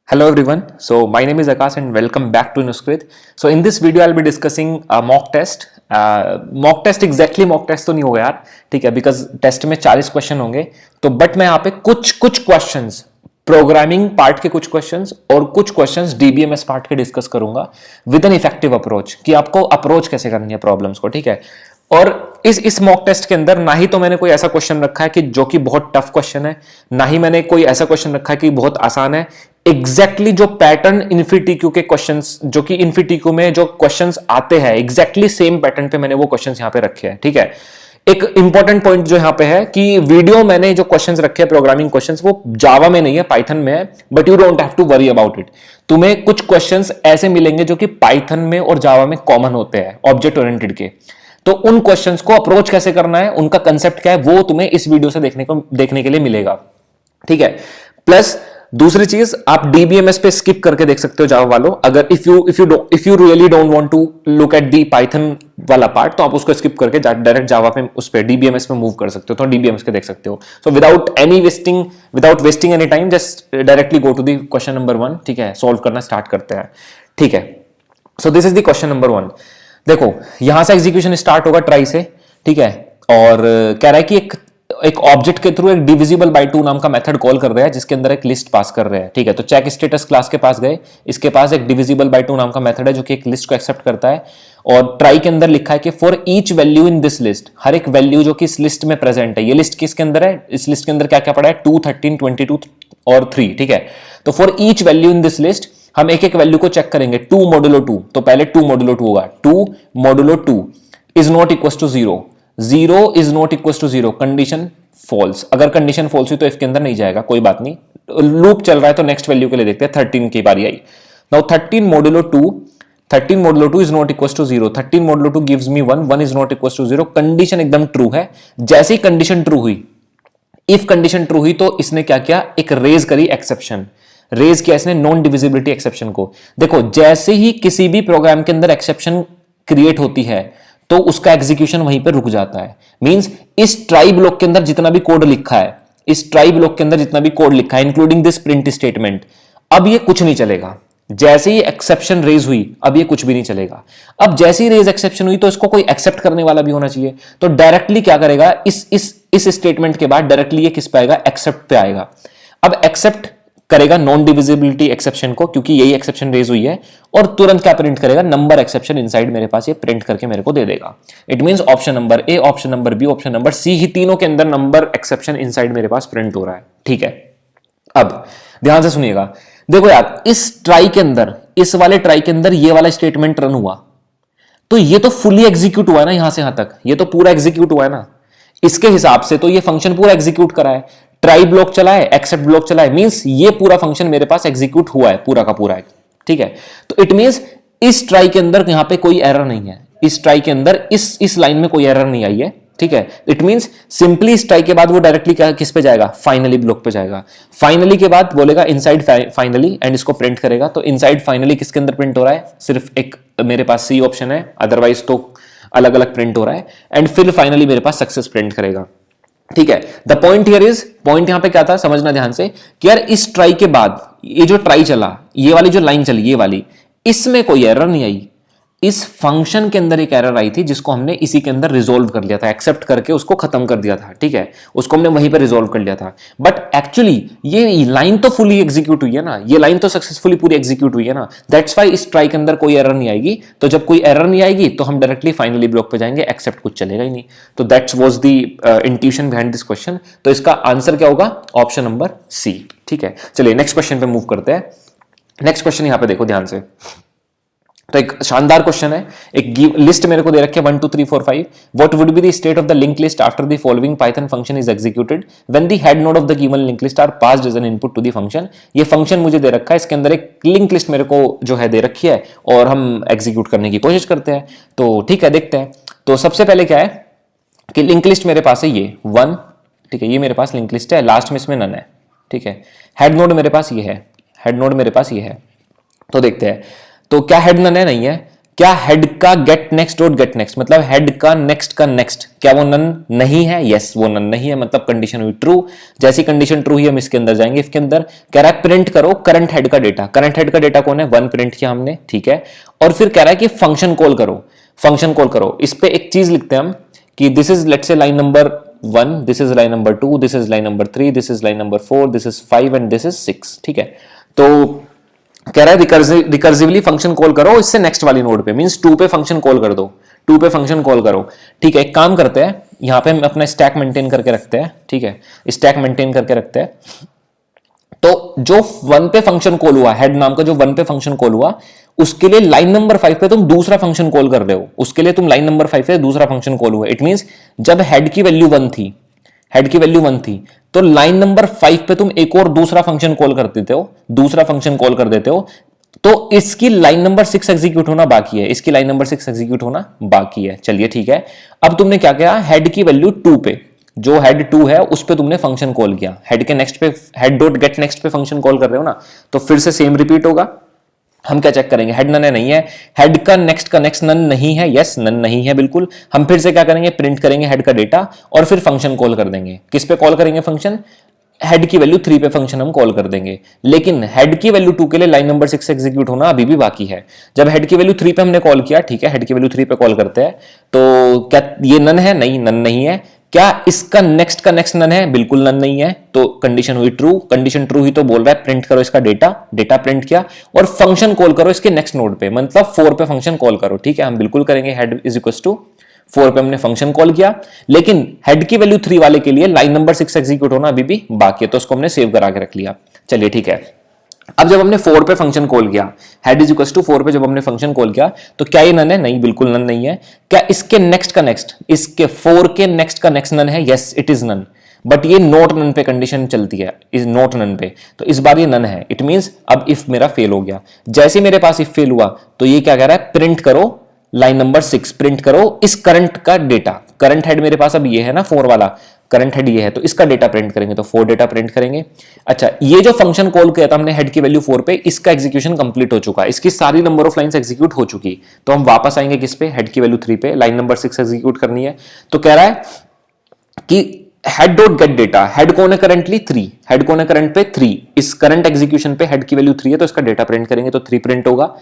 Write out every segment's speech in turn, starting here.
Hello everyone. So my name is Akash and welcome back to Nuskrit. So in this video I'll be discussing a mock test. Mock test exactly mock test तो नहीं होगा यार, ठीक है, because test में 40 question होंगे. तो but मैं यहाँ पे कुछ क्वेश्चंस प्रोग्रामिंग पार्ट के कुछ क्वेश्चंस और कुछ क्वेश्चंस डीबीएमएस पार्ट के डिस्कस करूंगा विद एन इफेक्टिव अप्रोच कि आपको अप्रोच कैसे करनी है प्रॉब्लम्स को, ठीक है. और इस मॉक टेस्ट के अंदर ना ही तो मैंने कोई ऐसा क्वेश्चन रखा है कि जो कि बहुत टफ क्वेश्चन है, ना ही मैंने कोई ऐसा क्वेश्चन रखा है कि बहुत आसान है. एग्जैक्टली जो पैटर्न इन्फीटीक्यू के क्वेश्चंस, जो कि इन्फीटीक्यू में जो क्वेश्चंस आते हैं एग्जैक्टली सेम पैटर्न पे मैंने वो क्वेश्चंस यहां पे रखे हैं, ठीक है. एक इंपॉर्टेंट पॉइंट जो यहां पे है कि वीडियो मैंने जो क्वेश्चंस रखे हैं प्रोग्रामिंग क्वेश्चंस वो जावा में नहीं है, पाइथन में है. But you don't have to worry about it. तुम्हें कुछ क्वेश्चंस ऐसे मिलेंगे जो कि पाइथन में और जावा में कॉमन होते हैं ऑब्जेक्ट ओरिएंटेड के. तो उन क्वेश्चंस को अप्रोच कैसे करना है, उनका कंसेप्ट क्या है, वो तुम्हें इस वीडियो से देखने के लिए मिलेगा, ठीक है. प्लस दूसरी चीज, आप डीबीएमएस पे स्किप करके देख सकते हो जावा वालों. अगर if you really don't want to look at the Python वाला पार्ट तो आप उसको स्किप करके डायरेक्ट जावा पे उस पे डीबीएमएस में मूव कर सकते हो, तो डीबीएमएस के देख सकते हो. So without wasting any time just directly go to the question number 1, ठीक है. सॉल्व करना स्टार्ट करते हैं, ठीक है. So this is the question number 1. देखो यहां से एग्जीक्यूशन स्टार्ट होगा ट्राई से, ठीक है. और कह रहा है कि एक ऑब्जेक्ट के थ्रू एक डिविजिबल बाय 2 नाम का मेथड कॉल कर रहा है जिसके अंदर एक लिस्ट पास कर रहे हैं, ठीक है. तो चेक स्टेटस क्लास के पास गए, इसके पास एक डिविजिबल बाय 2 नाम का मेथड है जो कि एक लिस्ट को एक्सेप्ट करता है. और ट्राई के अंदर लिखा है कि for each value in this list, हर एक वैल्यू जो कि इस लिस्ट में प्रेजेंट है. ये लिस्ट किसके अंदर है, इस लिस्ट के अंदर क्या क्या पड़ा है, 2, 13, 22 और 3, ठीक है. तो for each value in this list हम एक एक वैल्यू को चेक करेंगे. 2 मोडुलो 2, तो पहले 2 मोडुलो 2 होगा. 2 modulo 2 is not equal to 0. 0 is not equal to 0, condition false. अगर कंडीशन फॉल्स हुई तो इसके अंदर नहीं जाएगा, कोई बात नहीं. लूप चल रहा है तो नेक्स्ट वैल्यू के लिए देखते हैं. 13 की बारी आई. Now 13 modulo 2 is not equal to 0. 13 modulo 2 gives me 1. 1 is not equal to 0. Condition एकदम ट्रू है. जैसे ही कंडीशन ट्रू हुई, इफ कंडीशन ट्रू हुई तो इसने क्या किया, एक रेज करी एक्सेप्शन. रेज किया इसने नॉन डिविजिबिलिटी एक्सेप्शन को. देखो जैसे ही किसी भी प्रोग्राम के अंदर एक्सेप्शन क्रिएट होती है तो उसका एग्जीक्यूशन वहीं पर रुक जाता है. मींस इस ट्राई ब्लॉक के अंदर जितना भी कोड लिखा है, इस ट्राई ब्लॉक के अंदर जितना भी कोड लिखा है इंक्लूडिंग दिस प्रिंट स्टेटमेंट, अब ये कुछ नहीं चलेगा. जैसे ही एक्सेप्शन रेज हुई अब ये कुछ भी नहीं चलेगा. अब जैसे ही रेज एक्सेप्शन हुई तो इसको कोई एक्सेप्ट करने वाला भी होना चाहिए. तो डायरेक्टली क्या करेगा, इस स्टेटमेंट के बाद डायरेक्टली ये किस पे आएगा, एक्सेप्ट पे आएगा. अब एक्सेप्ट करेगा नॉन डिविजिबिलिटी एक्सेप्शन को क्योंकि यही एक्सेप्शन रेज हुई है. और तुरंत क्या प्रिंट करेगा, नंबर एक्सेप्शन इनसाइड मेरे पास ये प्रिंट करके मेरे को दे देगा. It means option number A, option number B, option number C ही तीनों के अंदर नंबर एक्सेप्शन इनसाइड मेरे पास प्रिंट हो रहा है, ठीक है. अब ध्यान से सुनिएगा. देखो यार इस ट्राई के अंदर, इस वाले ट्राई के अंदर ये वाला स्टेटमेंट रन हुआ तो ये तो फुली एग्जीक्यूट हुआ है ना, यहां से यहां तक ये तो पूरा एग्जीक्यूट हुआ है ना. इसके हिसाब से तो ये फंक्शन पूरा एग्जीक्यूट करा है. ट्राई ब्लॉक चला है, एक्सेप्ट ब्लॉक चला है, मींस ये पूरा फंक्शन मेरे पास एग्जीक्यूट हुआ है पूरा का पूरा है, ठीक है. तो इट मींस इस ट्राई के अंदर यहां पे कोई एरर नहीं है. इस ट्राई के अंदर इस लाइन में कोई एरर नहीं आई है, ठीक है. इट मींस सिंपली इस ट्राई के बाद वो डायरेक्टली किस पे जाएगा, फाइनली ब्लॉक पे जाएगा. फाइनली के बाद बोलेगा इनसाइड फाइनली एंड इसको प्रिंट करेगा. तो इनसाइड फाइनली किसके अंदर प्रिंट हो रहा है, सिर्फ एक मेरे पास सी ऑप्शन है, अदरवाइज तो अलग अलग प्रिंट हो रहा है. एंड फिर फाइनली मेरे पास सक्सेस प्रिंट करेगा, ठीक है. The point here is, point यहां पे क्या था समझना ध्यान से कि यार इस ट्राई के बाद ये जो ट्राई चला, ये वाली जो लाइन चली, ये वाली, इसमें कोई एरर नहीं आई. इस फंक्शन के अंदर एक एरर आई थी जिसको हमने इसी के अंदर रिजोल्व कर लिया था, एक्सेप्ट करके उसको खत्म कर दिया था, ठीक है. उसको हमने वहीं पर रिजोल्व कर लिया था. बट एक्चुअली ये लाइन तो फुली एग्जीक्यूट हुई है ना, ये लाइन तो सक्सेसफुली पूरी एग्जीक्यूट हुई है ना. दैट्स व्हाई इस ट्राई के अंदर कोई एरर नहीं आएगी. तो जब कोई एरर नहीं आएगी तो हम डायरेक्टली फाइनली ब्लॉक पे जाएंगे, एक्सेप्ट कुछ चलेगा ही नहीं. तो that's was the intuition behind this question. तो इसका आंसर क्या होगा, ऑप्शन नंबर सी, ठीक है. चलिए नेक्स्ट क्वेश्चन पे मूव करते हैं. नेक्स्ट क्वेश्चन यहां पे देखो ध्यान से. तो एक शानदार क्वेश्चन है. एक लिस्ट मेरे को दे रखी है 1 2 3 4 5. What would be the state of the link list after the following Python function is executed when the head node of the given link list are passed as an input to the function. ये function मुझे दे रखा है, इसके अंदर एक link list मेरे को जो है दे रखी है और हम एग्जीक्यूट करने की कोशिश करते हैं. तो ठीक है देखते हैं. तो सबसे पहले क्या है कि लिंक लिस्ट मेरे पास है ये 1, ठीक है. ये मेरे पास लिंक लिस्ट है, लास्ट में इसमें नन है, ठीक है. हेड नोड मेरे पास ये है, हेड नोड मेरे पास ये है. तो देखते हैं. तो क्या हेड नन है, नहीं है. क्या हेड का get next dot get next मतलब हेड का नेक्स्ट क्या वो नन नहीं है? यस वो नन नहीं है, मतलब कंडीशन हुई ट्रू। जैसी कंडीशन ट्रू हुई हम इसके अंदर जाएंगे। इसके अंदर कह रहा है प्रिंट करो करंट हेड का डेटा। करंट हेड का डेटा कौन है? 1 प्रिंट किया हमने, ठीक है। और फिर कह रहा है कि फंक्शन कॉल करो, फंक्शन कॉल करो। इस पे एक चीज लिखते हैं हम कि this is let's say line number 1, this is line number 2, this is line number 3, this is line number 4, this is 5 and this is 6, ठीक है। तो कह रहा है रिकर्सिवली फंक्शन कॉल करो इससे नेक्स्ट वाली नोड पे, मींस 2 पे फंक्शन कॉल कर दो, 2 पे फंक्शन कॉल करो, ठीक है। एक काम करते हैं, यहां पे हम अपना स्टैक मेंटेन करके रखते हैं, ठीक है। स्टैक मेंटेन करके रखते हैं। तो जो 1 पे फंक्शन कॉल हुआ, हेड नाम का जो 1 पे फंक्शन कॉल हुआ, उसके लिए लाइन नंबर 5 पे तुम दूसरा फंक्शन कॉल कर रहे हो, उसके लिए तुम लाइन नंबर 5 पे दूसरा फंक्शन कॉल हुआ। इट मींस जब हेड की वैल्यू 1 थी, हेड की वैल्यू 1 थी, तो लाइन नंबर 5 पे तुम एक और दूसरा फंक्शन कॉल कर देते हो, दूसरा फंक्शन कॉल कर देते हो। तो इसकी लाइन नंबर 6 एग्जीक्यूट होना बाकी है, इसकी लाइन नंबर 6 एग्जीक्यूट होना बाकी है। चलिए ठीक है। अब तुमने क्या किया, हेड की वैल्यू 2 पे, जो हेड 2 है उस पे तुमने फंक्शन कॉल किया, हेड के नेक्स्ट पे, हेड डॉट गेट नेक्स्ट पे फंक्शन कॉल कर रहे हो ना, तो फिर से सेम रिपीट होगा। हम क्या चेक करेंगे, हेड नन है नहीं है, हेड का नेक्स्ट नन नहीं है, यस नन नहीं है बिल्कुल। हम फिर से क्या करेंगे, प्रिंट करेंगे हेड का डेटा और फिर फंक्शन कॉल कर देंगे। किस पे कॉल करेंगे फंक्शन? हेड की वैल्यू 3 पे फंक्शन हम कॉल कर देंगे। लेकिन हेड की वैल्यू 2 के लिए लाइन नंबर 6 एग्जीक्यूट होना अभी भी बाकी है। जब हेड की वैल्यू 3 पे हमने कॉल किया, ठीक है, हेड की वैल्यू 3 पे कॉल करते हैं, तो क्या ये नन है? नहीं, नन नहीं है। क्या इसका नेक्स्ट नन है? बिल्कुल नन नहीं है। तो कंडीशन हुई ट्रू। कंडीशन ट्रू हुई तो बोल रहा है प्रिंट करो इसका डेटा, डेटा प्रिंट किया और फंक्शन कॉल करो इसके नेक्स्ट नोड पे, मतलब 4 पे फंक्शन कॉल करो, ठीक है। हम बिल्कुल करेंगे, हेड इज इक्वल टू 4 पे हमने फंक्शन कॉल किया, लेकिन हेड की वैल्यू 3 वाले के लिए लाइन नंबर 6 एग्जीक्यूट होना अभी भी बाकी है, तो उसको हमने सेव करा के रख लिया। चलिए ठीक है। अब जब हमने 4 पे फंक्शन कॉल किया, हेड इज इक्वल टू 4 पे जब हमने फंक्शन कॉल किया, तो क्या ये नन है? नहीं, बिल्कुल नन नहीं है। क्या इसके नेक्स्ट का नेक्स्ट, इसके 4 के नेक्स्ट का नेक्स्ट नन है? Yes it is none. But ये नॉट नन पे कंडीशन चलती है, इज नॉट नन पे, तो इस बार ये नन है। इट मींस अब इफ मेरा फेल हो गया, जैसे मेरे पास इफ फेल हुआ तो ये क्या कह रहा है, प्रिंट करो लाइन नंबर 6, प्रिंट करो इस करंट का डेटा। करंट हेड मेरे पास अब ये है ना 4 वाला, करंट हेड ये है, तो इसका डेटा प्रिंट करेंगे, तो 4 डेटा प्रिंट करेंगे। अच्छा, ये जो फंक्शन कॉल किया था हमने हेड की वैल्यू 4 पे, इसका एग्जीक्यूशन कंप्लीट हो चुका है, इसकी सारी नंबर ऑफ लाइंस एग्जीक्यूट हो चुकी। तो हम वापस आएंगे किस पे, हेड की वैल्यू 3 पे, लाइन नंबर 6 एग्जीक्यूट करनी है। तो कह रहा है कि head dot gate data, head कौन है करंटली 3, हेड कौन है करंट पे 3, इस करंट एग्जीक्यूशन पे हेड की वैल्यू 3 है, तो इसका डेटा प्रिंट करेंगे, तो 3 प्रिंट होगा।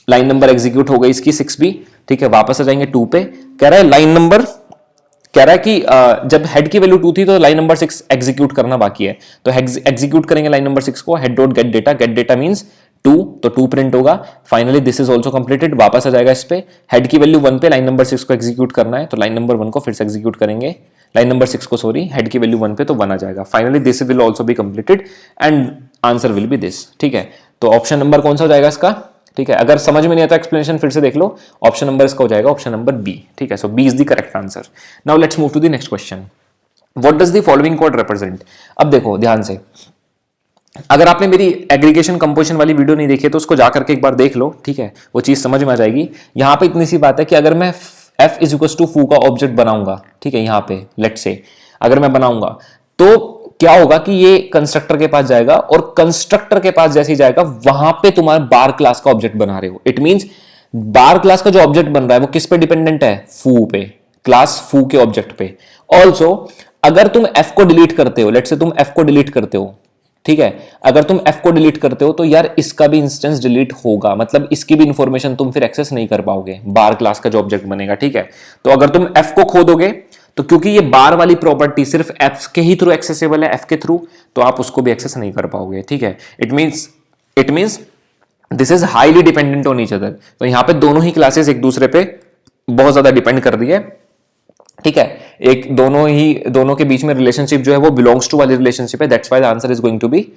लाइन नंबर एग्जीक्यूट हो गई इसकी 6 भी, ठीक है। वापस आ जाएंगे 2 पे, कह रहा है लाइन नंबर, कह रहा है कि जब हेड की वैल्यू 2 थी तो लाइन नंबर 6 एग्जीक्यूट करना बाकी है, तो एग्जीक्यूट करेंगे लाइन नंबर 6 को, head dot gate data, gate data means 2, तो 2 प्रिंट होगा। Finally this is also completed. वापस आ जाएगा इस पे, हेड की वैल्यू 1 पे लाइन नंबर 6 को एग्जीक्यूट करना है, तो लाइन नंबर 1 को फिर से एग्जीक्यूट करेंगे, लाइन नंबर 6 को, सॉरी, हेड की वैल्यू 1 पे, तो 1 आ जाएगा। Finally this will also be completed and answer will be this, ठीक है। तो ऑप्शन नंबर कौन सा हो जाएगा इसका, ठीक है। अगर समझ में नहीं आता एक्सप्लेनेशन फिर से देख लो, ऑप्शन नंबर इसका हो जाएगा ऑप्शन नंबर बी, ठीक है। So B is the correct answer. Now let's move to the next question. What does the following code represent? अब देखो ध्यान से, अगर आपने मेरी एग्रीगेशन कंपोजिशन वाली वीडियो नहीं देखी तो उसको जाकर के एक बार देख लो, ठीक है, वो चीज समझ में आ जाएगी। यहां पे इतनी सी बात है कि अगर मैं f इज इक्वल टू फू का ऑब्जेक्ट बनाऊंगा, ठीक है, यहां पे लेट्स से अगर मैं बनाऊंगा तो क्या होगा कि ये कंस्ट्रक्टर के पास जाएगा और कंस्ट्रक्टर के पास जैसे ही जाएगा वहां पे तुम्हारे बार क्लास का ऑब्जेक्ट बना रहे हो। इट मींस बार क्लास का जो ऑब्जेक्ट बन रहा है वो किस पे डिपेंडेंट है, फू पे, क्लास फू के ऑब्जेक्ट पे। ऑल्सो अगर तुम f को डिलीट करते हो, लेट्स से तुम f को डिलीट करते हो, ठीक है, अगर तुम f को डिलीट करते हो तो यार इसका भी इंस्टेंस डिलीट होगा, मतलब इसकी भी इंफॉर्मेशन तुम फिर एक्सेस नहीं कर पाओगे, बार क्लास का जो ऑब्जेक्ट बनेगा, ठीक है। तो अगर तुम f को खो दोगे तो क्योंकि ये बार वाली प्रॉपर्टी सिर्फ f के ही थ्रू एक्सेसिबल है, f के थ्रू, तो आप उसको भी एक्सेस नहीं कर पाओगे, ठीक है। It means this is highly dependent on each other. तो यहां पे दोनों ही क्लासेस एक दूसरे पे बहुत ज्यादा डिपेंड कर रही है, ठीक है। एक दोनों के बीच में रिलेशनशिप जो है वो बिलोंग्स टू वाली रिलेशनशिप है, that's why the answer is going to be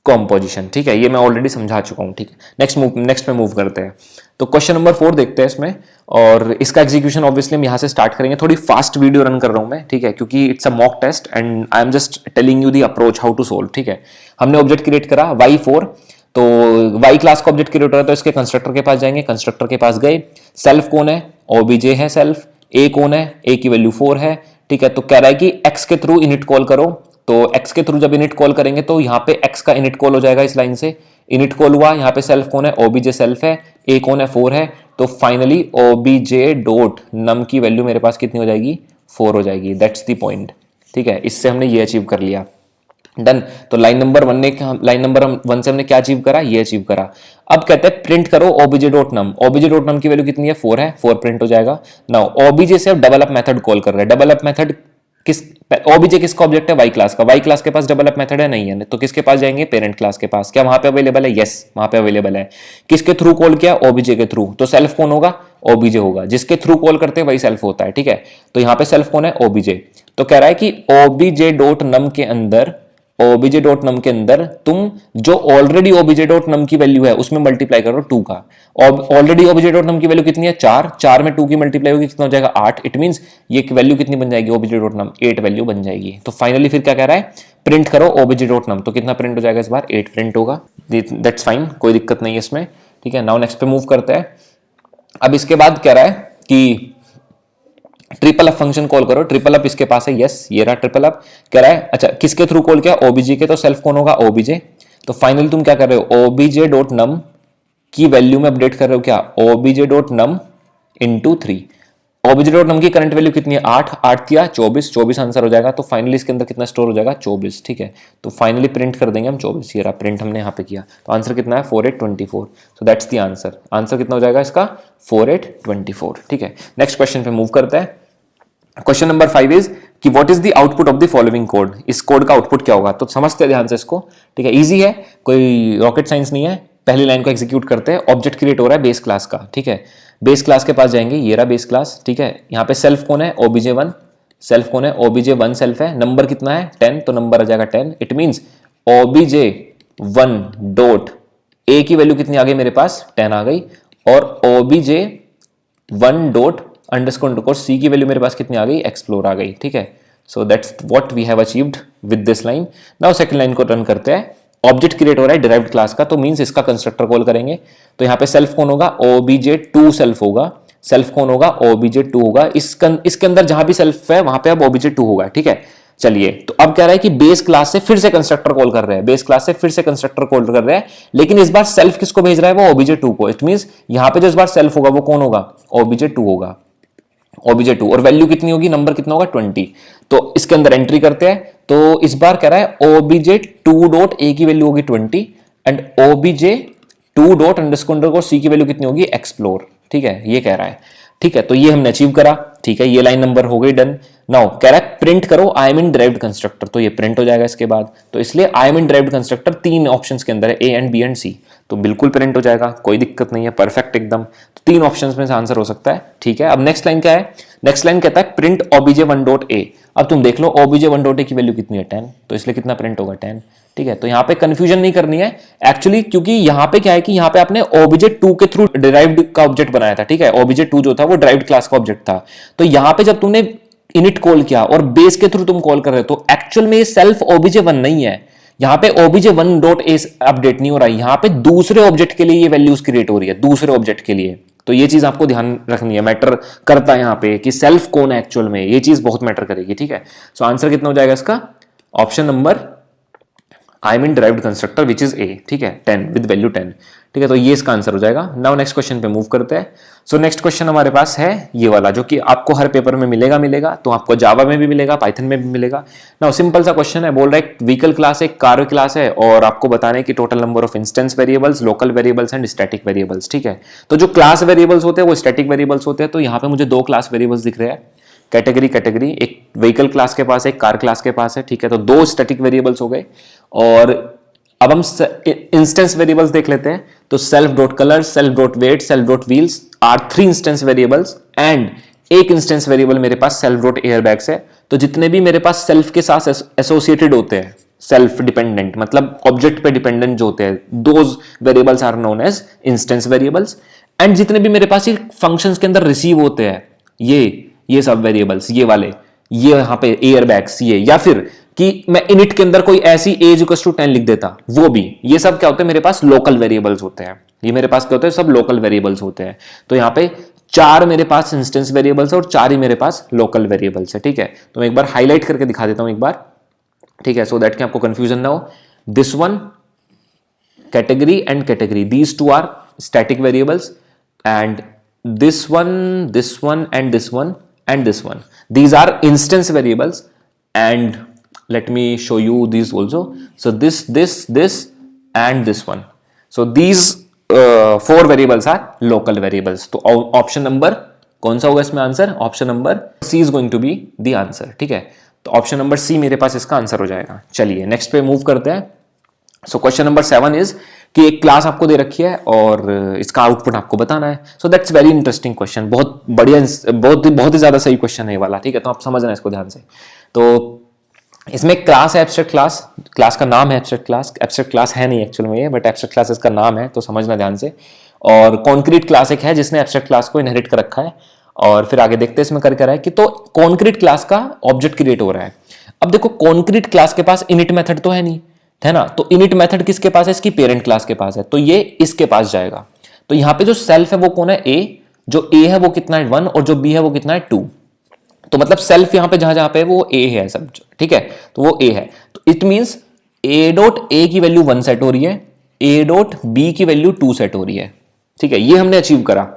composition, ठीक है। ये मैं ऑलरेडी समझा चुका हूं, ठीक है। नेक्स्ट में मूव करते हैं। तो क्वेश्चन नंबर 4 देखते हैं इसमें, और इसका एग्जीक्यूशन ऑब्वियसली हम यहां से स्टार्ट करेंगे। थोड़ी फास्ट वीडियो रन कर रहा हूं मैं, ठीक है, क्योंकि it's a mock test and I am just telling you the approach how to solve, ठीक है। हमने ऑब्जेक्ट क्रिएट करा y4, तो y क्लास का ऑब्जेक्ट क्रिएट हो रहा है तो इसके कंस्ट्रक्टर के पास जाएंगे, कंस्ट्रक्टर के पास गए, सेल्फ कौन है, obj है सेल्फ, a कौन है, a की वैल्यू 4 है, ठीक है। तो कह रहा है कि x के थ्रू इनिट कॉल करो, तो x के थ्रू जब इनिट कॉल करेंगे तो यहाँ पे x का इनिट कॉल हो जाएगा इस लाइन से, इनिट कॉल हुआ, यहाँ पे सेल्फ कौन है, obj सेल्फ है, a कौन है, 4 है, तो फाइनली obj डॉट नम की वैल्यू मेरे पास कितनी हो जाएगी, 4 हो जाएगी। दैट्स द पॉइंट, ठीक है, इससे हमने ये अचीव कर लिया। डन। तो लाइन नंबर 1 से हमने क्या अचीव करा, ये अचीव करा। अब कहते हैं प्रिंट करो obj डॉट नम, obj डॉट नम की वैल्यू कितनी है, 4 है, 4 प्रिंट हो जाएगा। नाउ obj से अब डबल अप मेथड कॉल कर रहे हैं। डबल अप मेथड किस, obj किसका ऑब्जेक्ट है, y क्लास का, y क्लास के पास डबल अप मेथड है, नहीं है, तो किसके पास जाएंगे, पेरेंट क्लास के पास। क्या वहां पे अवेलेबल है, यस वहां पे अवेलेबल है। किसके थ्रू कॉल किया, obj के थ्रू, तो सेल्फ कौन होगा, obj होगा, जिसके थ्रू कॉल करते हैं वही सेल्फ होता है, ठीक है। तो यहाँ पे सेल्फ कौन है, obj। तो कह रहा है कि obj डॉट नम के अंदर, obj डॉट नम के अंदर तुम जो ऑलरेडी obj डॉट नम की वैल्यू है उसमें मल्टीप्लाई करो 2 का। ऑलरेडी obj डॉट नम की वैल्यू कितनी है, 4, 4 में 2 की मल्टीप्लाई होगी, कितना हो जाएगा, 8। इट मींस ये वैल्यू कितनी बन जाएगी, obj डॉट नम 8 वैल्यू बन जाएगी। तो फाइनली फिर क्या कह रहा है, प्रिंट करो obj डॉट नम, तो कितना प्रिंट हो जाएगा इस बार, 8 प्रिंट होगा। दैट्स फाइन, कोई दिक्कत नहीं है इसमें, ठीक है। नाउ नेक्स्ट पे मूव करते हैं। अब इसके बाद कह रहा है कि ट्रिपल अप फंक्शन कॉल करो। ट्रिपल अप इसके पास है, यस ये रहा ट्रिपल अप। कह रहा है अच्छा किसके थ्रू कॉल किया, obj के, तो सेल्फ कौन होगा, obj। तो फाइनली तुम क्या कर रहे हो, obj डॉट नम की वैल्यू में अपडेट कर रहे हो क्या, obj डॉट नम इंटू 3। obj डॉट नम की करंट वैल्यू कितनी है, 8, 8 दिया 24, 24 आंसर हो जाएगा। तो फाइनली इसके अंदर कितना स्टोर हो जाएगा, 24, ठीक है। तो फाइनली प्रिंट कर देंगे हम 24, ये रहा प्रिंट हमने यहाँ पे किया। तो आंसर कितना है, 4824। So that's the answer. Answer कितना हो जाएगा इसका, 4824, ठीक है। नेक्स्ट क्वेश्चन पे मूव करते हैं। क्वेश्चन नंबर 5 इज कि what is the output of the following code. इस कोड का आउटपुट क्या होगा, तो समझते हैं ध्यान से इसको, ठीक है। इजी है, कोई रॉकेट साइंस नहीं है। पहली लाइन को एग्जीक्यूट करते हैं। ऑब्जेक्ट क्रिएट हो रहा है बेस क्लास का, ठीक है। बेस क्लास के पास जाएंगे, ये रहा बेस क्लास, ठीक है। यहाँ पे सेल्फ कौन है, obj1, सेल्फ कौन है, obj1 सेल्फ है। नंबर कितना है, 10, तो नंबर आ जाएगा 10। It means obj1 dot a की वैल्यू कितनी आ गई मेरे पास, 10 आ गई, और obj1 डॉट अंडरस्कोर सी की वैल्यू मेरे पास कितनी आ गई, एक्सप्लोर आ गई, ठीक है। So that's what we have achieved with this line. Now second line को रन करते हैं। ऑब्जेक्ट क्रिएट हो रहा है डिराइव्ड क्लास का, तो मींस इसका कंस्ट्रक्टर कॉल करेंगे। तो यहाँ पे सेल्फ कौन होगा, obj2 सेल्फ होगा, सेल्फ कौन होगा, obj2 होगा। इसके अंदर जहां भी सेल्फ है वहां पे अब obj2 होगा, ठीक है। चलिए, तो अब कह रहा है कि बेस क्लास से फिर से कंस्ट्रक्टर कॉल कर रहे हैं, बेस क्लास से फिर से कंस्ट्रक्टर कॉल कर रहे हैं, लेकिन इस बार सेल्फ किसको भेज रहा है, वो obj2 को। इट मींस यहां पे जो इस बार सेल्फ होगा वो कौन होगा, obj2 होगा, obj2। और वैल्यू कितनी होगी, नंबर कितना होगा, 20। तो इसके अंदर एंट्री करते हैं। तो इस बार कह रहा है obj2 डॉट a की वैल्यू होगी 20 and obj2 dot underscore c की वैल्यू कितनी होगी, एक्सप्लोर, ठीक है, ये कह रहा है, ठीक है। तो ये हमने अचीव करा, ठीक है, ये लाइन नंबर हो गई डन। नाउ कह रहा है प्रिंट करो आई एम इन डिराइव्ड कंस्ट्रक्टर, तो ये प्रिंट हो जाएगा इसके बाद। तो इसलिए आई am in derived constructor 3 options के अंदर है, a and b and c, तो बिल्कुल प्रिंट हो जाएगा, कोई दिक्कत नहीं है, परफेक्ट एकदम। तो 3 ऑप्शंस में से आंसर हो सकता है, ठीक है। अब नेक्स्ट लाइन क्या है, नेक्स्ट लाइन कहता है प्रिंट obj1 डॉट a। अब तुम देख लो obj1 डॉट a की वैल्यू कितनी है, 10, तो इसलिए कितना प्रिंट होगा, 10, ठीक है। तो यहाँ पे कंफ्यूजन नहीं करनी है एक्चुअली, क्योंकि यहाँ पे क्या है कि यहाँ पे आपने obj2 के थ्रू डिराइव्ड का ऑब्जेक्ट बनाया था, ठीक है। obj2 जो था वो डिराइव्ड क्लास का ऑब्जेक्ट था। तो यहाँ पे जब तुमने इनिट कॉल किया और बेस के थ्रू तुम कॉल कर रहे हो, तो एक्चुअल में ये सेल्फ obj1 नहीं है। यहाँ पे obj1 डॉट a अपडेट नहीं हो रहा है, यहाँ पे दूसरे ऑब्जेक्ट के लिए ये वैल्यूज क्रिएट हो रही है, दूसरे ऑब्जेक्ट के लिए। तो ये चीज आपको ध्यान रखनी है, मैटर करता है यहाँ पे कि सेल्फ कौन है एक्चुअल में, ये चीज बहुत मैटर करेगी, ठीक है। सो आंसर कितना हो जाएगा इसका, option number I mean derived constructor which is a, ठीक है, 10 विद वैल्यू 10, ठीक है। तो ये इसका आंसर हो जाएगा। नाउ नेक्स्ट क्वेश्चन पे मूव करते हैं। सो नेक्स्ट क्वेश्चन हमारे पास है ये वाला, जो कि आपको हर पेपर में मिलेगा, तो आपको जावा में भी मिलेगा, पाइथन में भी मिलेगा। नाउ सिंपल सा क्वेश्चन है, बोल रहा है व्हीकल क्लास है, कार क्लास है, और आपको बताना है कि total number of instance variables, local variables and static variables, ठीक है। तो जो क्लास वेरिएबल्स होते हैं वो स्टैटिक वेरिएबल्स होते हैं। तो यहाँ पे मुझे 2 क्लास वेरिएबल्स दिख रहे हैं, कैटेगरी, एक व्हीकल क्लास के पास है, एक कार क्लास के पास है, ठीक है। तो 2 स्टैटिक वेरिएबल्स हो गए। और अब हम इंस्टेंस वेरिएबल्स देख लेते हैं। तो self dot colour, self dot weight, self dot wheels are 3 instance variables and एक इंस्टेंस वेरिएबल मेरे पास सेल्फ डॉट एयरबैग्स है। तो जितने भी मेरे पास सेल्फ के साथ एसोसिएटेड होते हैं, सेल्फ डिपेंडेंट मतलब ऑब्जेक्ट पे डिपेंडेंट जो होते हैं, those variables are known as instance variables. And जितने भी मेरे पास ये फंक्शंस के अंदर रिसीव होते हैं, ये सब वेरिएबल्स, ये वाले, ये यहाँ पे एयरबैग्स, या फिर कि मैं इनिट के अंदर कोई ऐसी एज इक्वल टू 10 लिख देता, वो भी, ये सब क्या होते हैं मेरे पास, लोकल वेरिएबल्स होते हैं। ये मेरे पास क्या होते हैं, सब लोकल वेरिएबल्स होते हैं। तो यहाँ पे 4 मेरे पास इंस्टेंस वेरिएबल्स और 4 ही मेरे पास लोकल वेरिएबल्स है, ठीक है। तो मैं एक बार हाईलाइट करके दिखा देता हूं एक बार। ठीक है, सो दैट कि आपको कंफ्यूजन ना हो. This one category and category, these two are static variables, and this one and this one and this one, these are instance variables. And let me show you these also. So this and this one, so these four variables are local variables. तो option number कौन सा होगा इसमें answer? Option number C is going to be the answer. ठीक है, तो option number सी मेरे पास इसका आंसर हो जाएगा. चलिए नेक्स्ट पे मूव करते हैं. सो क्वेश्चन नंबर 7 इज कि एक क्लास आपको दे रखी है और इसका आउटपुट आपको बताना है. So that's very interesting question, बहुत बढ़िया, बहुत ही ज्यादा सही क्वेश्चन है ये वाला. ठीक है, तो आप समझना इसको ध्यान से. तो इसमें क्लास है एब्स्ट्रैक्ट क्लास, क्लास का नाम है एब्स्ट्रैक्ट क्लास है नहीं एक्चुअल में ये, बट एब्स्ट्रैक्ट क्लास इसका नाम है, तो समझना ध्यान से. और कॉन्क्रीट क्लास एक है जिसने एब्स्ट्रैक्ट क्लास को इनहेरिट कर रखा है. और फिर आगे देखते हैं इसमें कर रहा है कि तो कॉन्क्रीट क्लास का ऑब्जेक्ट क्रिएट हो रहा है. अब देखो कॉन्क्रीट क्लास के पास इनिट मेथड तो है नहीं, है ना, तो इनिट मेथड किसके पास है? इसकी पेरेंट क्लास के पास है, तो ये इसके पास जाएगा. तो यहां पे जो सेल्फ है वो कौन है? ए. जो ए है वो कितना है? 1. और जो बी है वो कितना है? 2. तो मतलब सेल्फ यहां पे जहां पे है वो ए है सब. ठीक है, तो वो ए है. तो इट मींस ए डॉट ए की वैल्यू 1 सेट हो रही है, ए डॉट बी की वैल्यू 2 सेट हो रही है. ठीक है, ये हमने अचीव करा.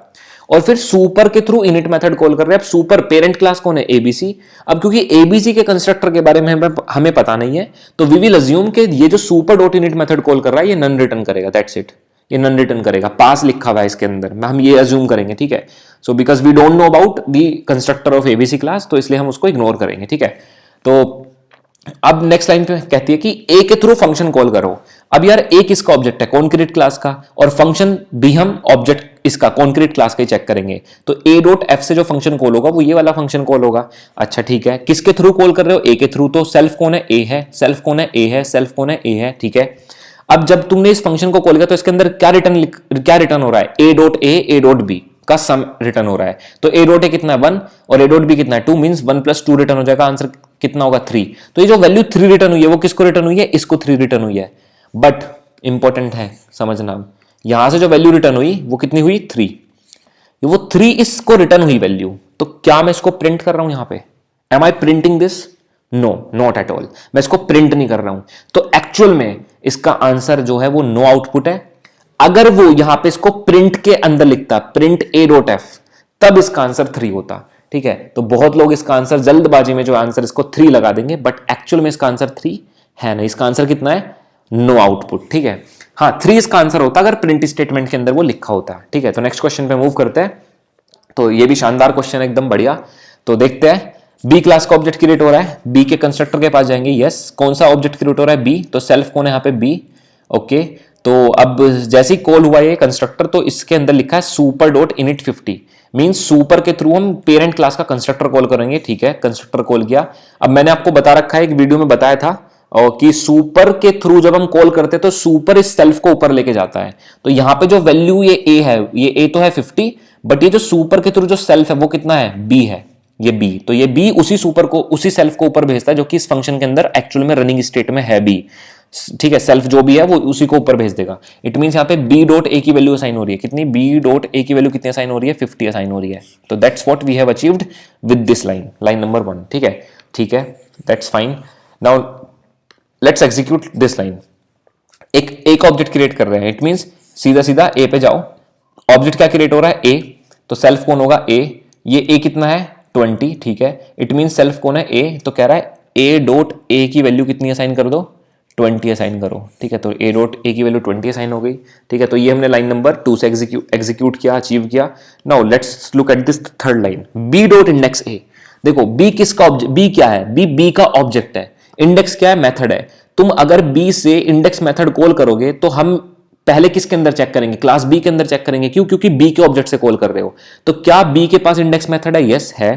और फिर सुपर के थ्रू इनिट मेथड कॉल कर रहे हैं. अब सुपर पेरेंट क्लास कौन है? एबीसी. अब क्योंकि एबीसी के कंस्ट्रक्टर के बारे में हमें पता नहीं है, तो वी विल अज्यूम कि ये जो super dot init method call कर रहा है ये नन रिटर्न करेगा. दैट्स इट, ये नन रिटर्न करेगा. पास लिखा हुआ है इसके अंदर, हम ये अज्यूम करेंगे. ठीक है, so because we don't know about the constructor of ABC class, तो इसलिए हम उसको इग्नोर करेंगे. ठीक है, तो अब नेक्स्ट लाइन पे कहती है कि ए के थ्रू फंक्शन कॉल करो. अब यार ए किसका ऑब्जेक्ट है? कॉन्क्रीट क्लास का, और फंक्शन भी हम ऑब्जेक्ट इसका कॉन्क्रीट क्लास का ही चेक करेंगे. तो ए डॉट एफ से जो फंक्शन कॉल होगा वो ये वाला फंक्शन कॉल होगा. अच्छा ठीक है, किसके थ्रू कॉल कर रहे हो? ए के थ्रू. तो सेल्फ कौन है? ए है. सेल्फ कौन है? ए है. सेल्फ कौन है? ए है. ठीक है, अब जब तुमने इस फंक्शन को कॉल किया तो इसके अंदर क्या रिटर्न हो रहा है? A dot a dot b का सम रिटर्न हो रहा है. तो ए डॉट ए कितना है? 1. और ए डॉट बी कितना है? 2. मींस 1 + 2 रिटर्न हो जाएगा. आंसर कितना होगा? 3. तो ये जो वैल्यू 3 रिटर्न हुई है वो किसको रिटर्न हुई है? इसको 3 रिटर्न हुई है. बट इंपॉर्टेंट है समझना, यहां से जो वैल्यू रिटर्न हुई वो कितनी हुई? 3. वो 3 इसको रिटर्न हुई वैल्यू. तो क्या मैं इसको प्रिंट कर रहा हूं यहां पे? Am I printing this? No, not at all. मैं इसको प्रिंट नहीं कर रहा हूं. तो एक्चुअल में इसका आंसर जो है वो नो आउटपुट है. अगर वो यहां पे इसको प्रिंट के अंदर लिखता, प्रिंट ए डॉट एफ, तब इसका आंसर 3 होता. ठीक है, तो बहुत लोग इसका आंसर जल्दबाजी में जो आंसर इसको 3 लगा देंगे, बट एक्चुअल में इसका आंसर 3 है नहीं. इसका आंसर कितना है? No output. ठीक है, हाँ 3 इसका आंसर होता अगर प्रिंट स्टेटमेंट के अंदर वो लिखा होता. ठीक है, तो नेक्स्ट क्वेश्चन पे मूव करते हैं. तो ये भी शानदार क्वेश्चन, एकदम बढ़िया. तो देखते हैं, बी क्लास का ऑब्जेक्ट क्रिएट हो रहा है. बी के कंस्ट्रक्टर के पास जाएंगे. यस, कौन सा ऑब्जेक्ट क्रिएट हो रहा है? बी. तो सेल्फ कौन है यहाँ पे? बी. ओके, तो अब जैसे ही कॉल हुआ ये कंस्ट्रक्टर, तो इसके अंदर लिखा है super dot init 50. Means super के थ्रू हम पेरेंट क्लास का कंस्ट्रक्टर कॉल करेंगे. ठीक है, कंस्ट्रक्टर कॉल किया. अब मैंने आपको बता रखा है, एक वीडियो में बताया था कि सुपर के थ्रू जब हम कॉल करते हैं तो सुपर इस सेल्फ को ऊपर लेके जाता है. तो यहां पे जो वैल्यू ये ए है, ये ए तो है 50, बट ये जो सुपर के थ्रू जो सेल्फ है वो कितना है? बी है. ये बी, तो ये बी उसी सुपर को, उसी सेल्फ को ऊपर भेजता है जो कि इस फंक्शन के अंदर एक्चुअल में रनिंग स्टेट में है बी. ठीक है, सेल्फ जो भी है वो उसी को ऊपर भेज देगा. इट मींस यहाँ पे बी डॉट ए की वैल्यू असाइन हो रही है. कितनी? बी डॉट ए की वैल्यू कितनी असाइन हो रही है? 50 असाइन हो रही है. तो that's what we have achieved with this line number 1. ठीक है, ठीक है, that's fine. Now let's execute this line. एक ऑब्जेक्ट क्रिएट कर रहे हैं. इट मींस सीधा सीधा ए पे जाओ. ऑब्जेक्ट क्या क्रिएट हो रहा है? ए. तो सेल्फ कौन होगा? ए. ये ए कितना है? 20. ठीक है, इट मींस सेल्फ कौन है? ए. तो कह रहा है ए डॉट ए की वैल्यू कितनी असाइन कर दो? 20 असाइन करो. ठीक है, तो ए डॉट ए की वैल्यू 20 असाइन हो गई. ठीक है, तो ये हमने लाइन नंबर 2 से एग्जीक्यूट किया, अचीव किया. Now let's look at this third line. B dot index A. देखो बी किसका ऑब्जेक्ट? बी क्या है? बी का ऑब्जेक्ट है. इंडेक्स क्या है? मेथड है. तुम अगर बी से इंडेक्स मेथड कॉल करोगे तो हम पहले किसके अंदर चेक करेंगे? क्लास बी के अंदर चेक करेंगे. क्यों? क्योंकि बी के ऑब्जेक्ट से कॉल कर रहे हो. तो क्या बी के पास इंडेक्स मेथड है? यस है.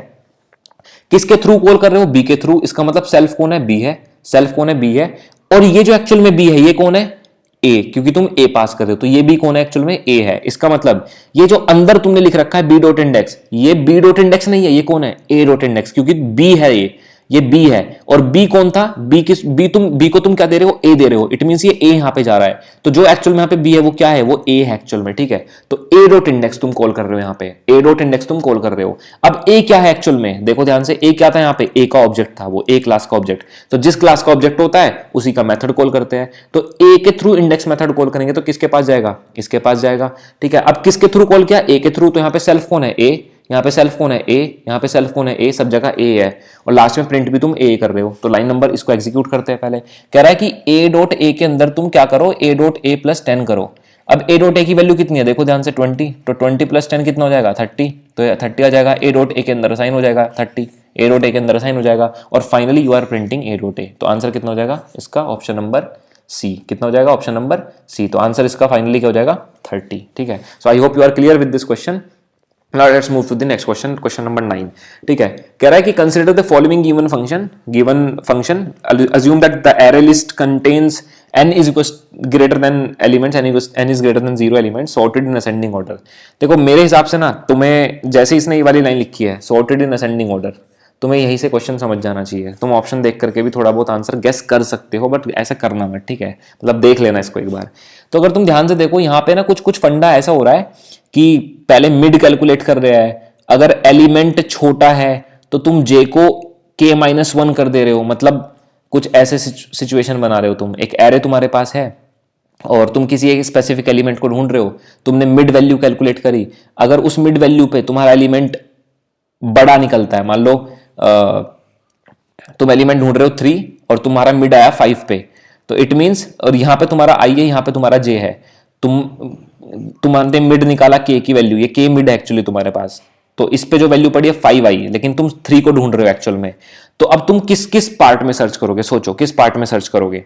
किसके थ्रू कॉल कर रहे हो? बी के थ्रू. इसका मतलब सेल्फ कौन है? बी है. सेल्फ कौन है? बी है. और ये जो एक्चुअल में बी है ये कौन है? ए, क्योंकि तुम ए पास कर रहे हो. तो ये बी कौन है? एक्चुअल में ए है. इसका मतलब ये जो अंदर तुमने लिख रखा है बी डॉट इंडेक्स, ये बी डॉट इंडेक्स नहीं है. ये कौन है? ए डॉट इंडेक्स, क्योंकि बी है ये. ये बी है, और बी कौन था, बी को तुम क्या दे रहे हो, ए दे रहे हो, इट मींस ये ए यहां पे जा रहा है, तो जो एक्चुअल में यहां पे बी है वो क्या है, वो ए है एक्चुअल में, ठीक है। तो ए डॉट इंडेक्स तुम कॉल कर रहे हो, यहां पे ए डॉट इंडेक्स तुम कॉल कर रहे हो। अब ए क्या है एक्चुअल में, देखो ध्यान से, ए क्या था यहां पे, ए का ऑब्जेक्ट था, वो ए क्लास का ऑब्जेक्ट, तो जिस क्लास का ऑब्जेक्ट होता है उसी का मेथड कॉल करते हैं। तो ए के थ्रू इंडेक्स मेथड कॉल करेंगे तो किसके पास जाएगा, इसके पास जाएगा, ठीक है। अब किसके थ्रू कॉल किया, ए के थ्रू, तो यहां पे सेल्फ कौन है, ए, यहाँ पे सेल्फ कौन है, ए, यहाँ पे सेल्फ कौन है, ए, सब जगह ए है, और लास्ट में प्रिंट भी तुम ए कर रहे हो। तो लाइन नंबर इसको एग्जीक्यूट करते हैं। पहले कह रहा है कि ए डॉट ए के अंदर तुम क्या करो, ए डॉट ए प्लस 10 करो। अब ए डॉट ए की वैल्यू कितनी है, देखो ध्यान से 20, तो 20 प्लस 10 कितना हो जाएगा, 30, तो 30 आ जाएगा, ए डॉट ए के अंदर असाइन हो जाएगा 30, ए डॉट ए के अंदर असाइन हो जाएगा, और finally you are printing a dot a. तो आंसर कितना हो जाएगा इसका, ऑप्शन नंबर सी। कितना हो जाएगा, ऑप्शन नंबर सी। तो आंसर इसका फाइनली क्या हो जाएगा, 30, ठीक है। So I hope you are clear with this question. Now let's move to the next question, question number 9, ठीक है। कह रहा है कि consider the following given function, assume that the array list contains n is equals greater than elements, n is greater than 0 elements sorted in ascending order। देखो मेरे हिसाब से ना, तुम्हें जैसे इसने ये वाली लाइन लिखी है sorted in ascending order, तुम्हें यही से क्वेश्चन समझ जाना चाहिए। तुम ऑप्शन देख करके भी थोड़ा बहुत आंसर गेस कर सकते हो, बट ऐसा करना मत, ठीक है, मतलब देख लेना इसको एक बार। तो अगर तुम ध्यान से देखो यहाँ पे ना कुछ फंडा ऐसा हो रहा है कि पहले मिड कैलकुलेट कर रहा है, अगर एलिमेंट छोटा है तो तुम जे को k-1 कर दे रहे हो, मतलब कुछ ऐसे सिचुएशन बना रहे हो तुम। एक एरे तुम्हारे पास है और तुम किसी एक स्पेसिफिक एलिमेंट को ढूंढ रहे हो, तुमने मिड वैल्यू कैलकुलेट करी, अगर उस मिड वैल्यू पे तुम्हारा एलिमेंट बड़ा निकलता है, मान लो तुम एलिमेंट ढूंढ रहे हो 3 और तुम्हारा मिड आया 5 पे, तो इट मींस, और यहां पे तुम्हारा आई है, यहां पे तुम्हारा जे है, तुम्हारे मिड निकाला के की वैल्यू, ये के मिड है एक्चुअली तुम्हारे पास, तो इस पे जो वैल्यू पड़ी है 5 आई, लेकिन तुम 3 को ढूंढ रहे हो एक्चुअल में। तो अब तुम किस किस पार्ट में सर्च करोगे, सोचो किस पार्ट में सर्च करोगे,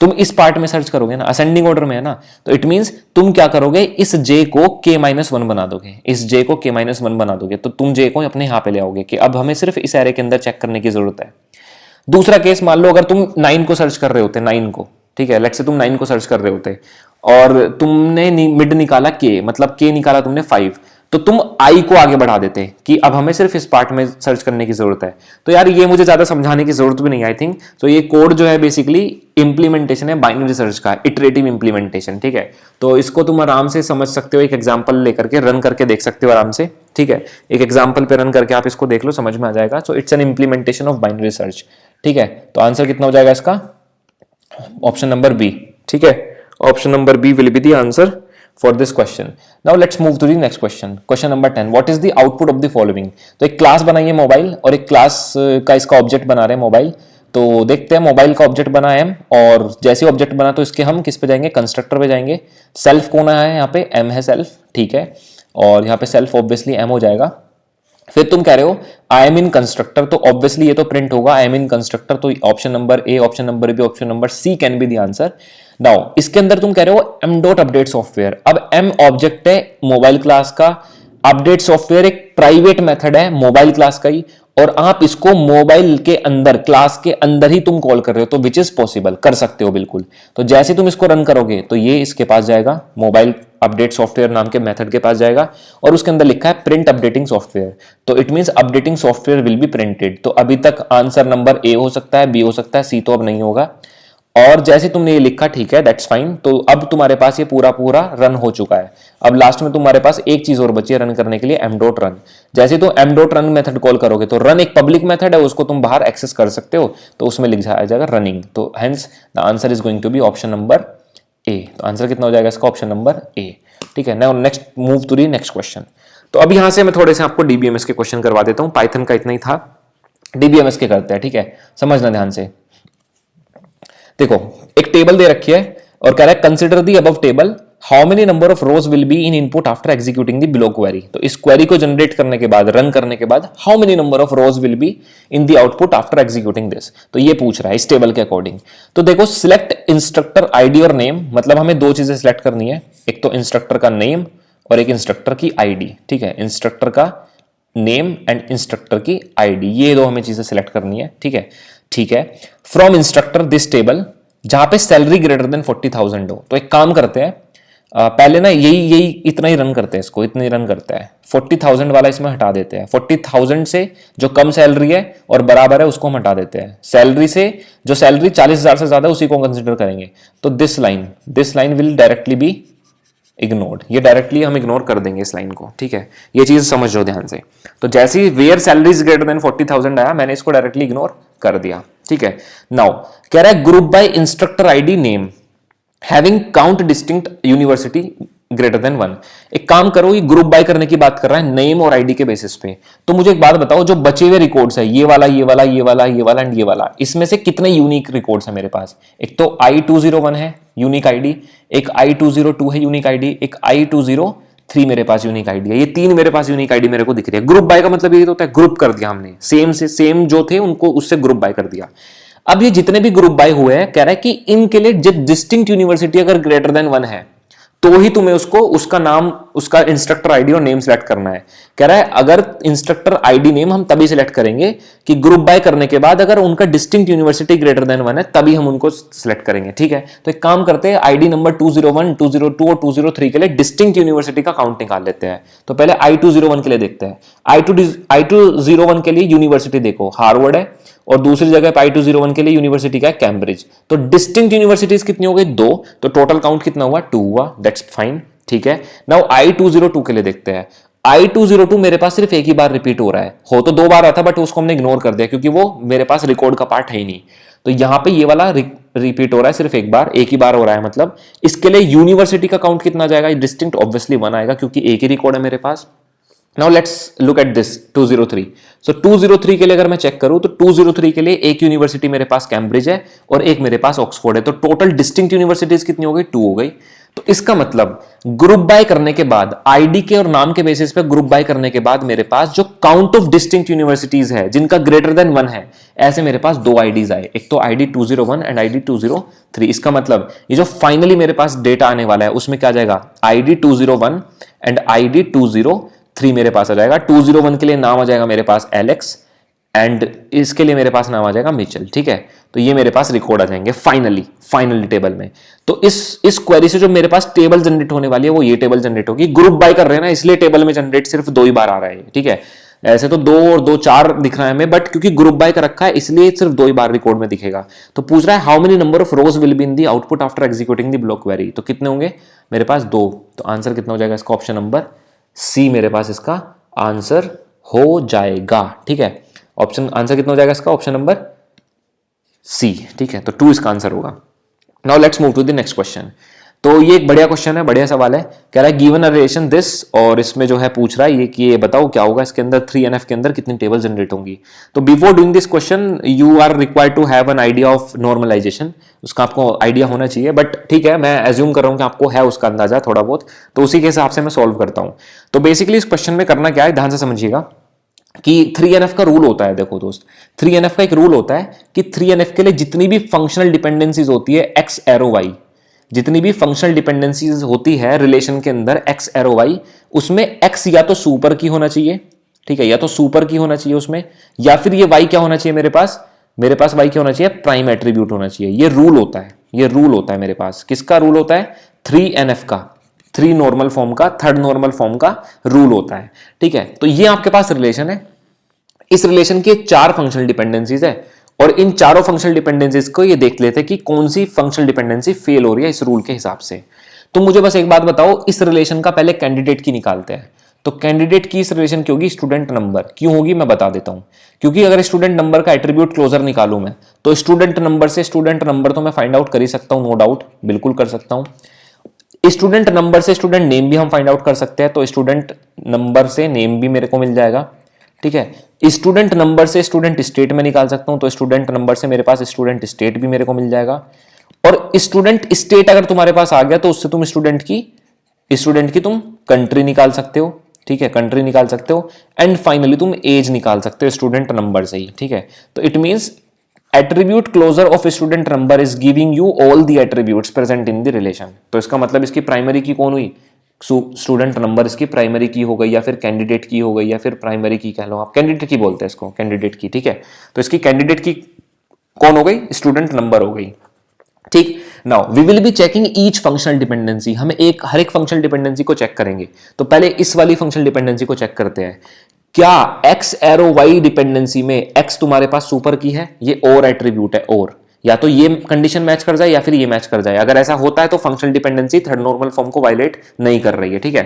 तुम इस पार्ट में सर्च करोगे ना, असेंडिंग ऑर्डर में है ना, तो इट मींस तुम क्या करोगे, इस जे को k-1 बना दोगे, इस जे को k-1 बना दोगे, तो तुम जे को अपने यहां पे ले आओगे कि अब हमें सिर्फ इस एरे के अंदर चेक करने की जरूरत है। दूसरा केस मान लो, अगर तुम 9 को सर्च कर रहे होते, 9 को, ठीक है, लेट्स से तुम 9 को सर्च कर रहे होते और तुमने मिड निकाला के, मतलब के निकाला तुमने 5, तो तुम आई को आगे बढ़ा देते कि अब हमें सिर्फ इस पार्ट में सर्च करने की जरूरत है। तो यार ये मुझे ज्यादा समझाने की जरूरत भी नहीं, आई थिंक। तो ये कोड जो है बेसिकली इंप्लीमेंटेशन है बाइनरी सर्च का, इटरेटिव इंप्लीमेंटेशन, ठीक है। तो इसको तुम आराम से समझ सकते हो, एक एग्जांपल लेकर के रन करके देख सकते हो आराम से, ठीक है। एक एग्जांपल पे रन करके आप इसको देख लो, समझ में आ जाएगा। So it's an implementation of binary search, ठीक है। तो आंसर कितना हो जाएगा इसका, ऑप्शन नंबर बी, ठीक है। Option number B will be the answer for this question. Now let's move to the next question. Question number 10. What is the output of the following? तो एक क्लास बनाई है मोबाइल और एक class का इसका ऑब्जेक्ट बना रहे हैं मोबाइल। तो देखते हैं, मोबाइल का ऑब्जेक्ट बना है और जैसे ऑब्जेक्ट बना तो इसके हम किस पे जाएंगे, कंस्ट्रक्टर पे जाएंगे। सेल्फ कौन है यहाँ पे, एम है सेल्फ, ठीक है, और यहाँ पे सेल्फ ऑब्वियसली एम हो जाएगा। फिर तुम कह रहे हो आई एम इन कंस्ट्रक्टर, तो ऑब्वियसली ये तो प्रिंट होगा आई एम इन कंस्ट्रक्टर, तो option number A, option number B, option number C can be the answer. Now इसके अंदर तुम कह रहे हो एम डॉट अपडेट सॉफ्टवेयर। अब एम ऑब्जेक्ट है मोबाइल क्लास का, अपडेट सॉफ्टवेयर एक प्राइवेट मेथड है मोबाइल क्लास का ही, और आप इसको मोबाइल के अंदर क्लास के अंदर ही तुम कॉल कर रहे हो, तो विच इज पॉसिबल, कर सकते हो बिल्कुल। तो जैसे तुम इसको रन करोगे तो ये इसके पास जाएगा, मोबाइल अपडेट सॉफ्टवेयर नाम के मेथड के पास जाएगा, और उसके अंदर लिखा है प्रिंट अपडेटिंग सॉफ्टवेयर, तो it means updating software will be printed. तो अभी तक आंसर नंबर ए हो सकता है, बी हो सकता है, सी तो अब नहीं होगा। और जैसे तुमने ये लिखा, ठीक है, दैट्स फाइन। तो अब तुम्हारे पास ये पूरा रन हो चुका है। अब लास्ट में तुम्हारे पास एक चीज और बची है रन करने के लिए, एम डॉट रन। जैसे तो M dot run method call करोगे तो रन एक पब्लिक मेथड है, उसको तुम बाहर एक्सेस कर सकते हो, तो उसमें लिख जाएगा रनिंग। तो hence the answer is going to be option number A. तो आंसर कितना हो जाएगा इसका, ऑप्शन नंबर ए, ठीक है। Now next move to the next question. तो अब यहां से मैं थोड़े से आपको डीबीएमएस के क्वेश्चन करवा देता हूं, पाइथन का इतना ही था, डीबीएमएस के करते हैं, ठीक है, समझना ध्यान से। देखो एक टेबल दे रखी है और कह रहा है consider the above table, how many number of rose will be in input after executing the below query. तो इस क्वेरी को जनरेट करने के बाद, रन करने के बाद, how many number of rose will be in the output after executing this. तो ये पूछ रहा है इस टेबल के अकॉर्डिंग। तो देखो सिलेक्ट इंस्ट्रक्टर आईडी और नेम, मतलब हमें दो चीजें सिलेक्ट करनी है, एक तो इंस्ट्रक्टर का नेम और एक इंस्ट्रक्टर की आईडी, ठीक है। इंस्ट्रक्टर का नेम एंड इंस्ट्रक्टर की आईडी, ये दो हमें चीजें सिलेक्ट करनी है, ठीक है, ठीक है। फ्रॉम इंस्ट्रक्टर दिस टेबल, जहां पे सैलरी ग्रेटर देन 40,000 हो। तो एक काम करते हैं, पहले ना यही यही इतना ही रन करते हैं, इसको इतना ही रन करता है। 40,000 वाला इसमें हटा देते हैं। 40,000 से जो कम सैलरी है और बराबर है उसको हम हटा देते हैं। सैलरी से जो सैलरी 40,000 से ज्यादा है उसी को कंसिडर करेंगे। तो this line will directly be ignored. ये डायरेक्टली हम इग्नोर कर देंगे इस लाइन को, ठीक है। ये चीज समझ लो ध्यान से। तो जैसे ही where salary is greater than 40,000 आया, मैंने इसको डायरेक्टली इग्नोर कर दिया, ठीक है। नाउ कह रहा है group by instructor ID name having count distinct university greater than 1। एक काम करो, ये ग्रुप बाय करने की बात कर रहा है नेम और आईडी के बेसिस पे। तो मुझे एक बात बताओ, जो बचे हुए रिकॉर्ड्स है ये वाला ये वाला ये वाला ये वाला एंड ये वाला, इसमें से कितने यूनिक रिकॉर्ड्स है मेरे पास? एक तो I201 है यूनिक आईडी, एक I202 है यूनिक आईडी, एक I203 मेरे पास यूनिक आईडी है। ये 3 मेरे पास यूनिक आईडी मेरे को दिख रही है। ग्रुप बाय का मतलब ये होता है ग्रुप कर दिया हमने, सेम से सेम जो थे उनको उससे ग्रुप बाय कर दिया। अब ये जितने भी ग्रुप बाय हुए हैं, कह रहा है कि इनके लिए जब डिस्टिंक्ट यूनिवर्सिटी अगर ग्रेटर देन 1 है तो ही तुम्हें उसको उसका नाम, उसका इंस्ट्रक्टर आईडी और नेम सेलेक्ट करना है। कह रहा है अगर इंस्ट्रक्टर आईडी नेम हम तभी सिलेक्ट करेंगे कि ग्रुप बाय करने के बाद अगर उनका डिस्टिंक्ट यूनिवर्सिटी ग्रेटर देन 1 है तभी हम उनको सिलेक्ट करेंगे, ठीक है। तो एक काम करते हैं, आईडी नंबर 201, 202 और 203 के लिए डिस्टिंक्ट यूनिवर्सिटी का काउंट निकाल लेते हैं। तो पहले I201 के लिए देखते हैं। I201 के लिए यूनिवर्सिटी देखो हार्वर्ड है और दूसरी जगह I201 के लिए यूनिवर्सिटी का है कैम्ब्रिज। तो डिस्टिंक्ट यूनिवर्सिटीज कितनी हो गई? 2। तो टोटल काउंट कितना हुआ? 2 हुआ। दैट्स फाइन, ठीक है। नाउ I202 के लिए देखते हैं। I202 मेरे पास सिर्फ एक ही बार रिपीट हो रहा है, हो तो 2 बार आता बट उसको हमने इग्नोर कर दिया क्योंकि वो मेरे पास रिकॉर्ड का पार्ट है ही नहीं। तो यहां पे ये वाला रिपीट हो रहा है सिर्फ एक ही बार हो रहा है। मतलब इसके लिए यूनिवर्सिटी का काउंट कितना जाएगा? डिस्टिंक्ट ऑब्वियसली 1 आएगा क्योंकि एक ही रिकॉर्ड है मेरे पास। Now let's look at this 203। So 203 के लिए अगर मैं चेक करूं तो 203 के लिए एक यूनिवर्सिटी मेरे पास कैम्ब्रिज है और एक मेरे पास ऑक्सफोर्ड है। तो टोटल डिस्टिंक्ट यूनिवर्सिटीज कितनी हो गई? 2 हो गई। तो इसका मतलब ग्रुप बाय करने के बाद, आईडी के और नाम के बेसिस पे ग्रुप बाय करने के बाद मेरे पास जो काउंट ऑफ डिस्टिंक्ट यूनिवर्सिटीज है जिनका ग्रेटर देन 1 है, ऐसे मेरे पास 2 आईडीज आए, एक तो ID 201 एंड ID 203। इसका मतलब ये जो फाइनली मेरे पास डेटा आने वाला है उसमें क्या जाएगा? ID 201 एंड ID 203 मेरे पास आ जाएगा। 201 के लिए नाम आ जाएगा मेरे पास एलेक्स एंड इसके लिए मेरे पास नाम आ जाएगा मिचेल, ठीक है। तो ये मेरे पास रिकॉर्ड आ जाएंगे फाइनली टेबल में। तो इस क्वेरी से जो मेरे पास टेबल जनरेट होने वाली है वो ये टेबल जनरेट होगी। ग्रुप बाय कर रहे हैं ना, इसलिए टेबल में जनरेट सिर्फ 2 ही बार आ रहा है, ठीक है। ऐसे तो 2 और 2 4 दिख रहा है हमें, बट क्योंकि ग्रुप बाय का रखा है इसलिए सिर्फ 2 ही बार रिकॉर्ड में दिखेगा। तो पूछ रहा है how many number of rose will be in the output after executing the block query. तो कितने होंगे मेरे पास? 2। तो आंसर कितना हो जाएगा इसका? ऑप्शन नंबर सी मेरे पास इसका आंसर हो जाएगा, ठीक है। ऑप्शन आंसर कितना हो जाएगा इसका? ऑप्शन नंबर सी, ठीक है। तो 2 इसका आंसर होगा। Now let's move to the next question. तो ये एक बढ़िया क्वेश्चन है, बढ़िया सवाल है। कह रहा है गिवन अ रिलेशन दिस, और इसमें जो है पूछ रहा है ये कि ये बताओ क्या होगा इसके अंदर 3NF के अंदर कितनी टेबल जनरेट होंगी। तो before doing this question you are required to have an idea of normalisation, उसका आपको आइडिया होना चाहिए। बट ठीक है, मैं एज्यूम कर रहा हूं कि आपको है उसका अंदाजा थोड़ा बहुत, तो उसी के हिसाब से मैं सॉल्व करता हूं। तो बेसिकली इस क्वेश्चन में करना क्या है, ध्यान से समझिएगा कि 3NF का रूल होता है। देखो दोस्त, 3NF का एक रूल होता है कि 3NF के लिए जितनी भी फंक्शनल डिपेंडेंसीज होती है x एरो y, जितनी भी फंक्शनल डिपेंडेंसीज होती है रिलेशन के अंदर x एरो y, उसमें x या तो सुपर की होना चाहिए, ठीक है, या तो सुपर की होना चाहिए उसमें, या फिर ये y क्या होना चाहिए मेरे पास y क्या होना चाहिए? प्राइम एट्रीब्यूट होना चाहिए। ये रूल होता है, ये रूल होता है मेरे पास। किसका रूल होता है? 3NF का, 3 नॉर्मल फॉर्म का, 3rd नॉर्मल फॉर्म का रूल होता है, ठीक है। तो ये आपके पास रिलेशन है, इस रिलेशन की 4 फंक्शनल डिपेंडेंसीज है और इन चारों फंक्शनल डिपेंडेंसीज को ये देख लेते हैं कि कौन सी फंक्शनल डिपेंडेंसी फेल हो रही है इस रूल के हिसाब से। तो मुझे बस एक बात बताओ, इस रिलेशन का पहले कैंडिडेट की निकालते हैं। तो कैंडिडेट की इस रिलेशन की होगी स्टूडेंट नंबर। क्यों होगी मैं बता देता हूं, क्योंकि अगर स्टूडेंट नंबर का एट्रीब्यूट क्लोजर निकालूं मैं, तो स्टूडेंट नंबर से स्टूडेंट नंबर तो मैं फाइंड आउट कर ही सकता हूं, नो डाउट, बिल्कुल कर सकता हूं। स्टूडेंट नंबर से स्टूडेंट नेम भी हम फाइंड आउट कर सकते हैं, तो स्टूडेंट नंबर से नेम भी मेरे को मिल जाएगा, ठीक है। स्टूडेंट नंबर से स्टूडेंट स्टेट में निकाल सकता हूं, तो स्टूडेंट नंबर से मेरे पास स्टूडेंट स्टेट भी मेरे को मिल जाएगा। और स्टूडेंट स्टेट अगर तुम्हारे पास आ गया तो उससे तुम स्टूडेंट की तुम कंट्री निकाल सकते हो, ठीक है, कंट्री निकाल सकते हो। एंड फाइनली तुम एज निकाल सकते हो स्टूडेंट नंबर से ही, ठीक है। तो it means attribute closure of student number is giving you all the attributes present in the relation. तो इसका मतलब इसकी प्राइमरी की कौन हुई? स्टूडेंट नंबर इसकी प्राइमरी की हो गई, या फिर कैंडिडेट की हो गई, या फिर प्राइमरी की कह लो आप, कैंडिडेट की बोलते हैं इसको, कैंडिडेट की, ठीक है। तो इसकी कैंडिडेट की कौन हो गई? स्टूडेंट नंबर हो गई। ठीक। Now we will be checking each functional dependency, हमें हर एक फंक्शनल डिपेंडेंसी को चेक करेंगे। तो पहले इस वाली फंक्शनल डिपेंडेंसी को चेक करते हैं। क्या एक्स एरो वाई डिपेंडेंसी में एक्स तुम्हारे पास सुपर की है, ये और एट्रीब्यूट है, और या तो ये कंडीशन मैच कर जाए या फिर ये मैच कर जाए। अगर ऐसा होता है तो functional dependency third normal form को वायलेट नहीं कर रही है, ठीक है।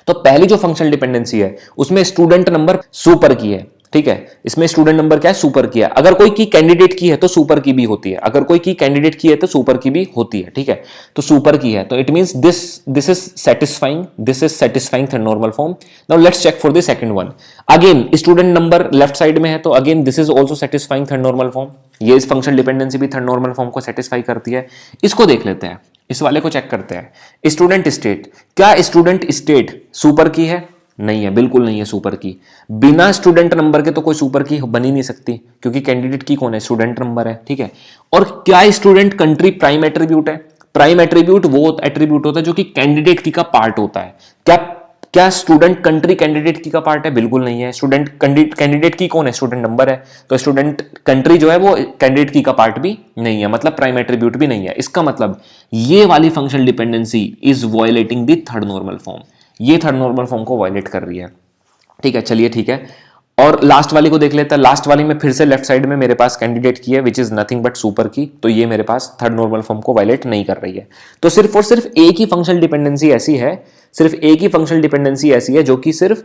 तो पहली जो फंक्शनल डिपेंडेंसी है उसमें स्टूडेंट नंबर सुपर की है, ठीक है। इसमें स्टूडेंट नंबर क्या है, सुपर की है। अगर कोई की कैंडिडेट की है तो सुपर की भी होती है, अगर कोई की कैंडिडेट की है तो सुपर की भी होती है, ठीक है। तो सुपर की है तो it means this is satisfying third normal form. Now let's check for the second one. Again student number left side में है तो again this is also satisfying third normal form. ये इस फंक्शनल डिपेंडेंसी भी third normal form को satisfy करती है। इसको देख लेते हैं, इस वाले को चेक करते हैं। स्टूडेंट स्टेट, क्या स्टूडेंट स्टेट सुपर की है? नहीं है, बिल्कुल नहीं है सुपर की। बिना स्टूडेंट नंबर के तो कोई सुपर की बन ही नहीं सकती, क्योंकि कैंडिडेट की कौन है, स्टूडेंट नंबर है, ठीक है। और क्या स्टूडेंट कंट्री प्राइम एट्रीब्यूट है? प्राइम एट्रीब्यूट वो एट्रीब्यूट होता है जो कि कैंडिडेट की का पार्ट होता है। क्या स्टूडेंट कंट्री कैंडिडेट की का पार्ट है? बिल्कुल नहीं है। स्टूडेंट कैंडिडेट की कौन है, स्टूडेंट नंबर है। तो स्टूडेंट कंट्री जो है वो कैंडिडेट की का पार्ट भी नहीं है, मतलब प्राइम एट्रीब्यूट भी नहीं है। इसका मतलब ये वाली functional dependency is violating the third normal form, ये थर्ड नॉर्मल फॉर्म को वायलेट कर रही है, ठीक है। चलिए ठीक है, और लास्ट वाली को देख लेते हैं। लास्ट वाली में फिर से लेफ्ट साइड में मेरे पास कैंडिडेट की है which is nothing but super की, तो ये मेरे पास थर्ड नॉर्मल फॉर्म को वायलेट नहीं कर रही है। तो सिर्फ और सिर्फ एक ही फंक्शनल डिपेंडेंसी ऐसी है, सिर्फ एक ही फंक्शनल डिपेंडेंसी ऐसी है जो कि सिर्फ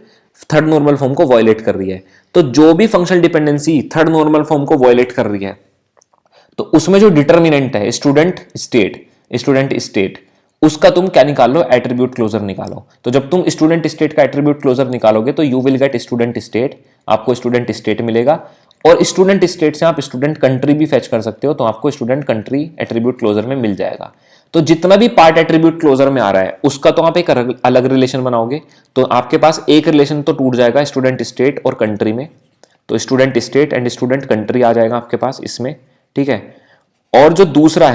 थर्ड नॉर्मल फॉर्म को वायलेट कर रही है। तो जो भी functional dependency third normal form को वायलेट कर रही है तो उसमें जो डिटर्मिनेंट है स्टूडेंट स्टेट, उसका तुम क्या निकाल लो, एट्रीब्यूट क्लोजर निकालो। तो जब तुम स्टूडेंट स्टेट का एट्रीब्यूट क्लोजर निकालोगे तो you will get student state, आपको स्टूडेंट स्टेट मिलेगा। और स्टूडेंट स्टेट से आप स्टूडेंट कंट्री भी फेच कर सकते हो, तो आपको स्टूडेंट कंट्री एट्रीब्यूट क्लोजर में मिल जाएगा। तो जितना भी पार्ट एट्रीब्यूट क्लोजर में आ रहा है उसका तो आप एक अलग रिलेशन बनाओगे, तो आपके पास एक रिलेशन तो टूट जाएगा स्टूडेंट स्टेट और कंट्री में। तो student state and student country आ जाएगा आपके पास इसमें, ठीक है। और जो दूसरा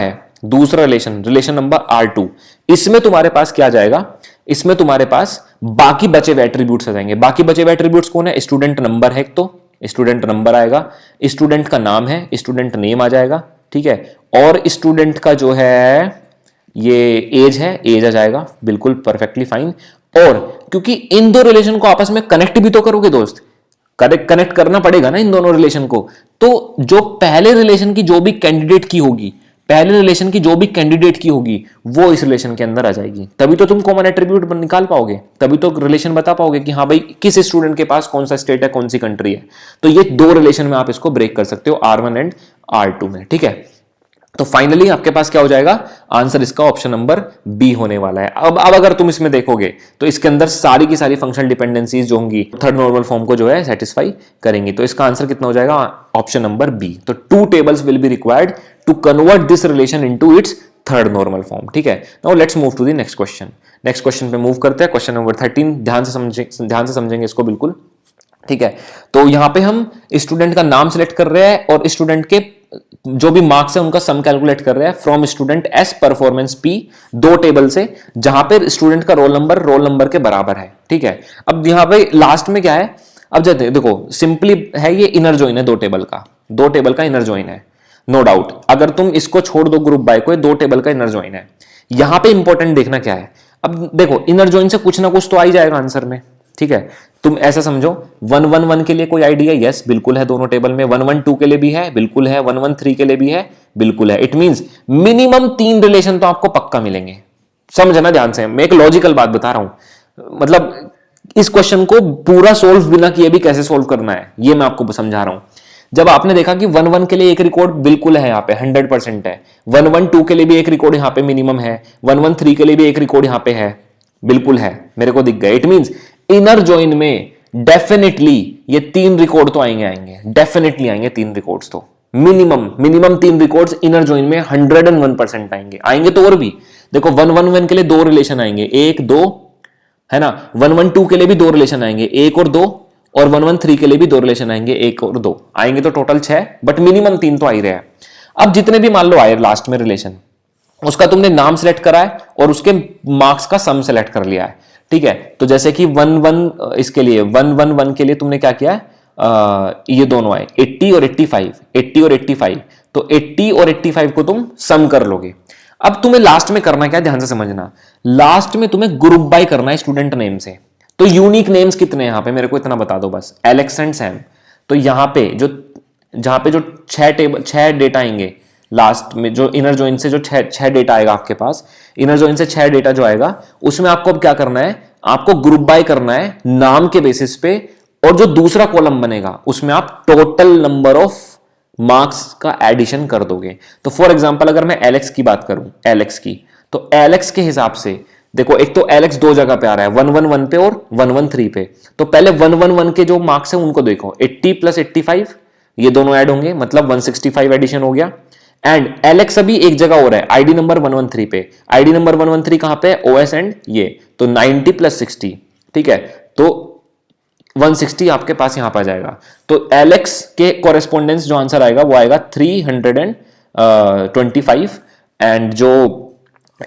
रिलेशन नंबर R2, इसमें तुम्हारे पास क्या जाएगा, इसमें तुम्हारे पास बाकी बचे हुए एट्रीब्यूट्स आ जाएंगे। बाकी बचे हुए एट्रीब्यूट्स कौन है, स्टूडेंट नंबर है, तो स्टूडेंट नंबर आएगा, स्टूडेंट का नाम है, स्टूडेंट नेम आ जाएगा, ठीक है। और स्टूडेंट का जो है ये एज है, एज आ जाएगा, बिल्कुल परफेक्टली फाइन। और क्योंकि इन दो रिलेशन को आपस में कनेक्ट भी तो करोगे दोस्त, कनेक्ट करना पड़ेगा ना इन दोनों रिलेशन को। तो जो पहले रिलेशन की जो भी कैंडिडेट की होगी, पहले रिलेशन की जो भी कैंडिडेट की होगी वो इस रिलेशन के अंदर आ जाएगी, तभी तो तुम कॉमन एट्रीब्यूट निकाल पाओगे, तभी तो रिलेशन बता पाओगे कि हाँ भाई किस स्टूडेंट के पास कौन सा स्टेट है, कौन सी कंट्री है। तो ये दो रिलेशन में आप इसको ब्रेक कर सकते हो, R1 एंड R2 में, ठीक है। तो फाइनली आपके पास क्या हो जाएगा, आंसर इसका ऑप्शन नंबर बी होने वाला है। अब अगर तुम इसमें देखोगे तो इसके अंदर सारी की सारी फंक्शनल डिपेंडेंसीज जो होंगी थर्ड नॉर्मल फॉर्म को जो है सेटिस्फाई करेंगी। तो इसका आंसर कितना हो जाएगा, ऑप्शन नंबर बी। तो 2 tables will be required to convert this relation into its third normal form, ठीक है। Now let's move to the next question. Next question पे मूव करते हैं, क्वेश्चन नंबर 13। ध्यान से समझेंगे इसको बिल्कुल, ठीक है। तो यहां पे हम स्टूडेंट का नाम सिलेक्ट कर रहे हैं और स्टूडेंट के जो भी मार्क्स है उनका सम कैलकुलेट कर रहे हैं from student S performance P, दो टेबल से, जहां पे स्टूडेंट का रोल नंबर के बराबर है, ठीक है। अब यहां पे लास्ट में क्या है, अब जब देखो सिंपली है, ये इनर जॉइन है दो टेबल का इनर जॉइन है, नो डाउट। अगर तुम इसको छोड़ दो ग्रुप बाय को, दो टेबल का इनर जॉइन है। यहां पे इंपॉर्टेंट देखना क्या है, अब देखो इनर जॉइन से कुछ ना कुछ तो आ ही जाएगा आंसर में, ठीक है। तुम ऐसा समझो 111 के लिए कोई आइडिया, यस बिल्कुल है, दोनों टेबल में 112 के लिए भी है, बिल्कुल है, 113 के लिए भी है, बिल्कुल है। इट मींस मिनिमम 3 रिलेशन तो आपको पक्का मिलेंगे। समझना ध्यान से, मैं एक लॉजिकल बात बता रहा हूं, मतलब इस क्वेश्चन को पूरा सोल्व बिना किए भी कैसे सोल्व करना है ये मैं आपको समझा रहा हूं। जब आपने देखा कि 1-1 के लिए एक रिकॉर्ड बिल्कुल है, यहाँ पे 100% है, 1-1-2 के लिए भी एक रिकॉर्ड यहाँ पे मिनिमम है, 1-1-3 के लिए भी एक रिकॉर्ड यहाँ पे है, बिल्कुल है, मेरे को दिख गया। इट मींस इनर जॉइन में डेफिनेटली ये 3 रिकॉर्ड तो आएंगे, डेफिनेटली आएंगे 3 रिकॉर्ड्स तो, मिनिमम 3 रिकॉर्ड्स इनर जॉइन में 101% आएंगे तो और भी देखो 1-1-1 के लिए 2 रिलेशन आएंगे, 1-2 है ना, 1-1-2 के लिए भी 2 रिलेशन आएंगे, 1 और 2, और 1-1-3 के लिए भी 2 रिलेशन आएंगे, 1 और 2 आएंगे, तो टोटल 6, बट मिनिमम 3 तो आ ही रहे हैं। अब जितने भी मान लो आए लास्ट में रिलेशन, उसका तुमने नाम सेलेक्ट करा है और उसके मार्क्स का सम सेलेक्ट कर लिया है, ठीक है। तो जैसे कि 1-1 इसके लिए 1-1-1 के लिए तुमने क्या किया है, ये दोनों आए 80 और 85, 80 और 85, तो 80 और 85 को तुम सम कर लोगे। अब तुम्हें लास्ट में करना क्या, ध्यान से समझना, लास्ट में तुम्हें ग्रुप बाय करना है स्टूडेंट नेम से। तो यूनिक नेम्स कितने हैं यहां पे, मेरे को इतना बता दो बस, एलेक्स एंड सैम। तो यहां पे जो जहां पे जो 6 डेटा आएंगे लास्ट में, जो इनर जॉइन से जो 6 डेटा आएगा आपके पास, इनर जॉइन से 6 डेटा जो आएगा, उसमें आपको अब क्या करना है, आपको ग्रुप बाय करना है नाम के बेसिस पे, और जो दूसरा कॉलम बनेगा उसमें आप टोटल नंबर ऑफ मार्क्स का एडिशन कर दोगे। तो फॉर एग्जांपल अगर मैं एलेक्स की बात करूं, एलेक्स की, तो एलेक्स के हिसाब से देखो, एक तो एलेक्स दो जगह पे आ रहा है, 111 पे और 113 पे। तो पहले 111 के जो मार्क्स है उनको देखो, 80 प्लस 85 ये दोनों ऐड होंगे, मतलब 165 एडिशन हो गया। एंड एलेक्स अभी एक जगह हो रहा है, आईडी नंबर 113 पे। आईडी नंबर 113 कहां पे है, ओएस एंड ये, तो 90 प्लस 60, ठीक है, तो 160 आपके पास यहां पर जाएगा। तो एलेक्स के कॉरेस्पॉन्डेंस जो आंसर आएगा वो आएगा 325। एंड जो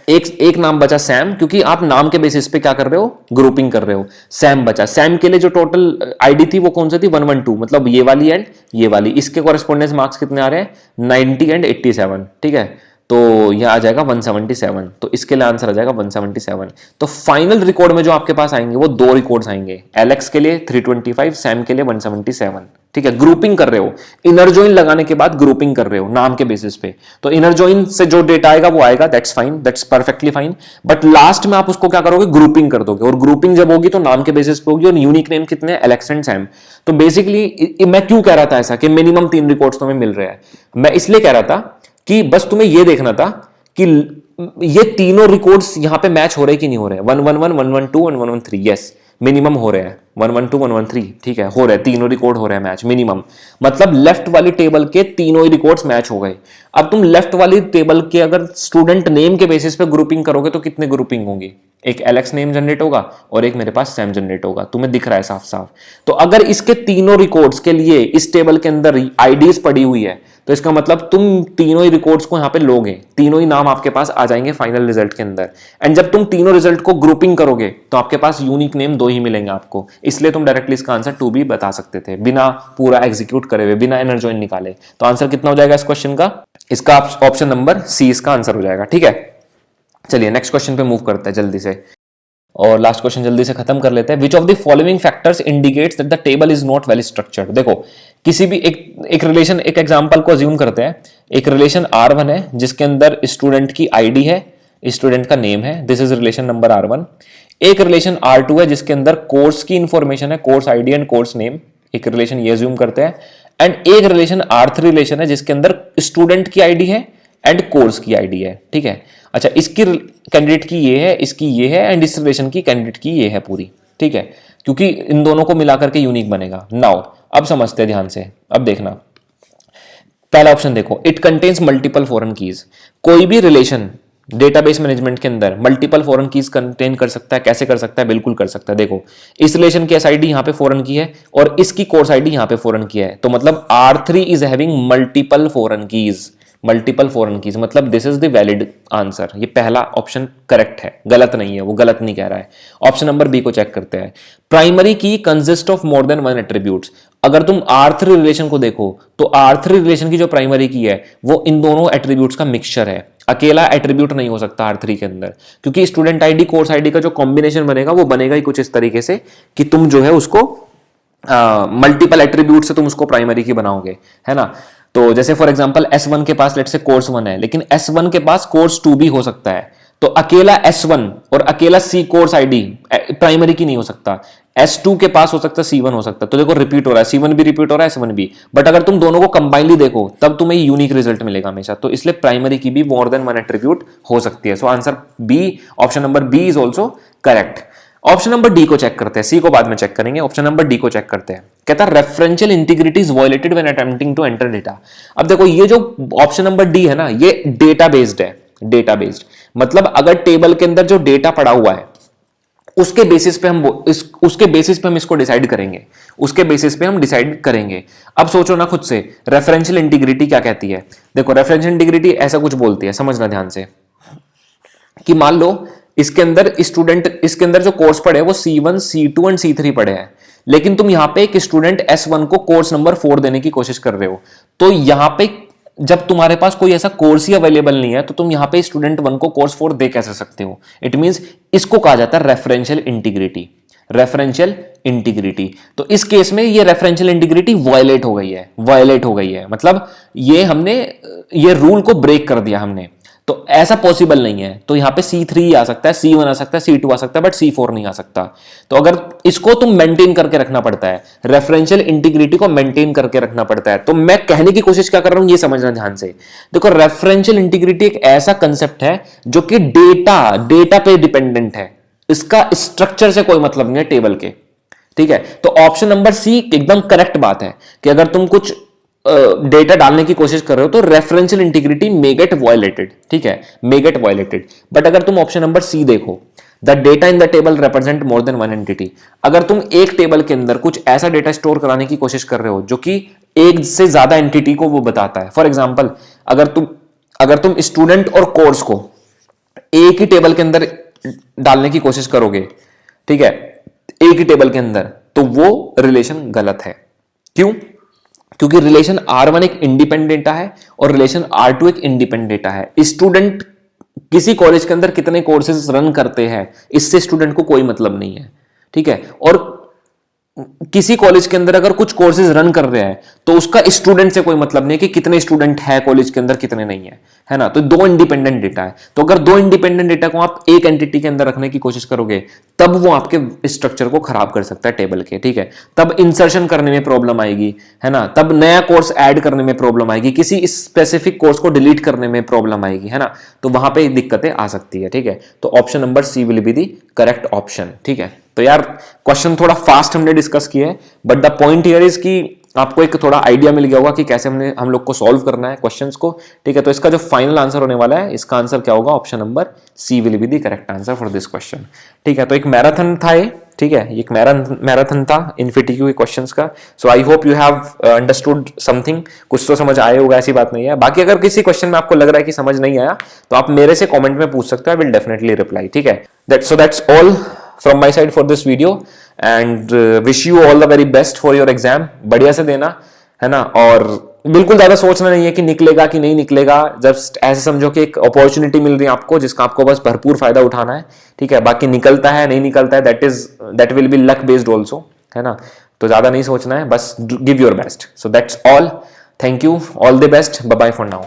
एक नाम बचा सैम, क्योंकि आप नाम के बेसिस पे क्या कर रहे हो, ग्रुपिंग कर रहे हो। सैम बचा, सैम के लिए जो टोटल आईडी थी वो कौन सी थी, 112, मतलब ये वाली एंड ये वाली। इसके कॉरेस्पॉन्डेंस मार्क्स कितने आ रहे हैं, 90 एंड 87, ठीक है, तो यह आ जाएगा 177। तो इसके लिए आंसर आ जाएगा 177। तो फाइनल रिकॉर्ड में जो आपके पास आएंगे वो दो रिकॉर्ड्स आएंगे, एलेक्स के लिए 325, सैम के लिए 177, ठीक है। ग्रुपिंग कर रहे हो, इनर जॉइन लगाने के बाद ग्रुपिंग कर रहे हो नाम के बेसिस पे। तो इनर जॉइन से जो डेटा आएगा वो आएगा, that's fine, that's perfectly fine. But last में आप उसको क्या करोगे, ग्रुपिंग कर दोगे, और ग्रुपिंग जब होगी तो नाम के बेसिस पे होगी, और यूनिक नेम कितने हैं, एलेक्स एंड सैम। तो बेसिकली मैं क्यों कह रहा था ऐसा कि मिनिमम 3 रिकॉर्ड्स तुम्हें मिल रहे हैं, मैं इसलिए कह रहा था कि बस तुम्हें यह देखना था कि ये तीनों रिकॉर्ड्स यहां पे मैच हो रहे कि नहीं हो रहे, 111, 112 और 113, यस मिनिमम हो रहे हैं, 112, 113, ठीक है, हो रहे हैं, तीनों रिकॉर्ड हो रहे हैं मैच मिनिमम, मतलब लेफ्ट वाली टेबल के तीनों ही रिकॉर्ड्स मैच हो गए। अब तुम लेफ्ट वाली टेबल के अगर स्टूडेंट नेम के बेसिस पे ग्रुपिंग करोगे तो कितने ग्रुपिंग होंगी, एक एलेक्स नेम जनरेट होगा और एक मेरे पास सैम जनरेट होगा, तुम्हें दिख रहा है साफ साफ। तो अगर इसके तीनों रिकॉर्ड्स के लिए इस टेबल के अंदर आईडीज पड़ी हुई है, तो इसका मतलब तुम तीनों ही रिकॉर्ड्स को यहां पे लोगे, तीनों ही नाम आपके पास आ जाएंगे फाइनल रिजल्ट के अंदर। एंड जब तुम तीनों रिजल्ट को ग्रुपिंग करोगे तो आपके पास यूनिक नेम 2 ही मिलेंगे आपको, इसलिए तुम डायरेक्टली इसका आंसर 2 भी बता सकते थे बिना पूरा एग्जीक्यूट करे हुए, बिना इनर जॉइन निकाले। तो आंसर कितना हो जाएगा इस क्वेश्चन का, इसका ऑप्शन नंबर सी इसका आंसर हो जाएगा, ठीक है। चलिए नेक्स्ट क्वेश्चन पे मूव करते हैं जल्दी से, और लास्ट क्वेश्चन जल्दी से खत्म कर लेते हैं। Which of the following factors indicates that the table is not well structured. देखो किसी भी एक रिलेशन, एक एग्जांपल को अज्यूम करते हैं, एक रिलेशन R1 है जिसके अंदर स्टूडेंट की आईडी है, स्टूडेंट का नेम है, this is relation number R1। एक रिलेशन R2 है जिसके अंदर कोर्स की इंफॉर्मेशन है, course ID and course name, एक रिलेशन ये अज्यूम करते हैं। एंड एक रिलेशन R3 रिलेशन है जिसके अंदर स्टूडेंट की आईडी है एंड कोर्स की आईडी है, ठीक है। अच्छा, इसकी कैंडिडेट की ये है, इसकी ये है, एंड इस रिलेशन की कैंडिडेट की ये है पूरी, ठीक है, क्योंकि इन दोनों को मिलाकर के यूनिक बनेगा। नाउ अब समझते हैं ध्यान से, अब देखना पहला ऑप्शन देखो, it contains multiple foreign keys. कोई भी रिलेशन डेटाबेस मैनेजमेंट के अंदर मल्टीपल फॉरेन कीज कंटेन कर सकता है, कैसे कर सकता है, बिल्कुल कर सकता है। देखो इस रिलेशन की एसआईडी यहां पे फॉरेन की है और इसकी कोर्स आईडी यहां पे फॉरेन की है, तो मतलब R3 is having multiple foreign keys, multiple foreign keys, मतलब this is the valid answer. ये पहला ऑप्शन करेक्ट है, गलत नहीं है, वो गलत नहीं कह रहा है। ऑप्शन नंबर बी को चेक करते हैं, प्राइमरी की consist of more than 1 attributes. अगर तुम R3 रिलेशन को देखो तो R3 रिलेशन की जो प्राइमरी की है वो इन दोनों एट्रीब्यूट्स का मिक्सचर है, अकेला एट्रीब्यूट नहीं हो सकता R3 के अंदर, क्योंकि स्टूडेंट आईडी कोर्स आईडी का जो कॉम्बिनेशन बनेगा वो बनेगा ही कुछ इस तरीके से कि तुम जो है उसको मल्टीपल एट्रीब्यूट से तुम उसको प्राइमरी की बनाओगे, है ना। तो जैसे फॉर एग्जांपल S1 के पास लेट से कोर्स 1 है, लेकिन S1 के पास कोर्स 2 भी हो सकता है, तो अकेला S1 और अकेला C कोर्स आईडी प्राइमरी की नहीं हो सकता। S2 के पास हो सकता है, C1 हो सकता है, तो देखो रिपीट हो रहा है, C1 भी रिपीट हो रहा है, S1 भी, बट अगर तुम दोनों को कंबाइनली देखो तब तुम्हें यूनिक रिजल्ट मिलेगा हमेशा, तो इसलिए प्राइमरी की भी मोर देन 1 एट्रीब्यूट हो सकती है। So answer B, option number B is also correct. Option number D को चेक करते हैं, सी को बाद में चेक करेंगे, ऑप्शन नंबर डी को चेक करते हैं। कहता है referential integrity is violated when attempting to enter data. अब देखो ये जो ऑप्शन नंबर डी है ना, ये डेटा बेस्ड है, डेटा बेस्ड मतलब अगर टेबल के अंदर जो डेटा पड़ा हुआ है उसके बेसिस पे हम इसको डिसाइड करेंगे, उसके बेसिस पे हम डिसाइड करेंगे। अब सोचो ना खुद से, रेफरेंशियल इंटीग्रिटी क्या कहती है। देखो रेफरेंशियल इंटीग्रिटी ऐसा कुछ बोलती है, समझना ध्यान से, कि मान लो इसके अंदर स्टूडेंट, इसके अंदर जो कोर्स पड़े हैं वो C1, C2 एंड C3 पड़े हैं, लेकिन तुम यहां पे एक स्टूडेंट S1 को कोर्स नंबर 4 देने की कोशिश कर रहे हो, तो यहां पे जब तुम्हारे पास कोई ऐसा कोर्स ही अवेलेबल नहीं है तो तुम यहां पे स्टूडेंट 1 को कोर्स 4 दे कैसे सकते हो? इट मींस इसको कहा जाता है रेफरेंशियल इंटीग्रिटी। रेफरेंशियल इंटीग्रिटी, तो इस केस में ये रेफरेंशियल इंटीग्रिटी वायलेट हो गई है, वायलेट हो गई है, मतलब ये हमने ये रूल को ब्रेक कर दिया हमने, तो ऐसा पॉसिबल नहीं है। तो यहां पे C3 आ सकता है, C1 आ सकता है, C2 आ सकता है, बट C4 नहीं आ सकता। तो अगर इसको तुम मेंटेन करके रखना पड़ता है, रेफरेंशियल इंटीग्रिटी को मेंटेन करके रखना पड़ता है। तो मैं कहने की कोशिश क्या कर रहा हूं, ये समझना ध्यान से। देखो, रेफरेंशियल इंटीग्रिटी एक ऐसा कंसेप्ट है जो कि डेटा पे डिपेंडेंट है, इसका स्ट्रक्चर से कोई मतलब नहीं है टेबल के, ठीक है। तो ऑप्शन नंबर सी एकदम करेक्ट बात है कि अगर तुम कुछ डेटा डालने की कोशिश कर रहे हो तो रेफरेंशियल इंटीग्रिटी मे गेट वायलेटेड, ठीक है, मे गेट वायलेटेड। बट अगर तुम ऑप्शन नंबर सी देखो, the data in the table represent more than one entity, अगर तुम एक टेबल के अंदर कुछ ऐसा डेटा स्टोर कराने की कोशिश कर रहे हो जो कि एक से ज्यादा एंटिटी को वो बताता है। फॉर एग्जाम्पल, अगर तुम स्टूडेंट और कोर्स को एक ही टेबल के अंदर डालने की कोशिश करोगे, ठीक है, एक ही टेबल के अंदर, तो वो रिलेशन गलत है। क्यों? क्योंकि रिलेशन R1 एक इंडिपेंडेंट डेटा है और रिलेशन R2 एक इंडिपेंडेंट डेटा है। स्टूडेंट किसी कॉलेज के अंदर कितने कोर्सेज रन करते हैं इससे स्टूडेंट को कोई मतलब नहीं है, ठीक है। और किसी कॉलेज के अंदर अगर कुछ कोर्सेज रन कर रहे हैं तो उसका स्टूडेंट से कोई मतलब नहीं है कि कितने स्टूडेंट है कॉलेज के अंदर, कितने नहीं है ना। तो दो इंडिपेंडेंट डेटा है, तो अगर दो इंडिपेंडेंट डेटा को आप एक एंटिटी के अंदर रखने की कोशिश करोगे तब वो आपके स्ट्रक्चर को खराब कर सकता है टेबल के, ठीक है। तब इंसर्शन करने में प्रॉब्लम आएगी, है ना, तब नया कोर्स ऐड करने में प्रॉब्लम आएगी, किसी स्पेसिफिक कोर्स को डिलीट करने में प्रॉब्लम आएगी, है ना। तो वहां पे दिक्कतें आ सकती है, ठीक है। तो option number C will be the correct option, ठीक है। तो यार क्वेश्चन थोड़ा फास्ट हमने डिस्कस किए हैं, but the point here is कि आपको एक थोड़ा आइडिया मिल गया होगा कि कैसे हम लोग को सॉल्व करना है क्वेश्चंस को, ठीक है। तो इसका जो फाइनल आंसर होने वाला है, इसका आंसर क्या होगा? Option number C will be the correct answer for this question, ठीक है। तो एक मैराथन था ये, ठीक है, एक मैराथन था इनफिटिक्यू के क्वेश्चंस का। So I hope you have understood something, कुछ तो समझ आए होगा, ऐसी बात नहीं है। बाकी अगर किसी क्वेश्चन में आपको लग रहा है कि समझ नहीं आया तो आप मेरे से कॉमेंट में पूछ सकते हो, आई विल डेफिनेटली रिप्लाई, ठीक है। That's all from my side for this video and wish you all the very best for your exam। बढ़िया से देना, है ना। और बिल्कुल ज्यादा सोचना नहीं है कि निकलेगा कि नहीं निकलेगा, जस्ट ऐसे समझो कि एक अपॉर्चुनिटी मिल रही है आपको जिसका आपको बस भरपूर फायदा उठाना है, ठीक है। बाकी निकलता है नहीं निकलता है that will be luck based also, है ना। तो ज्यादा नहीं सोचना है, बस give your best. So that's all, thank you, all the best, bye bye for now.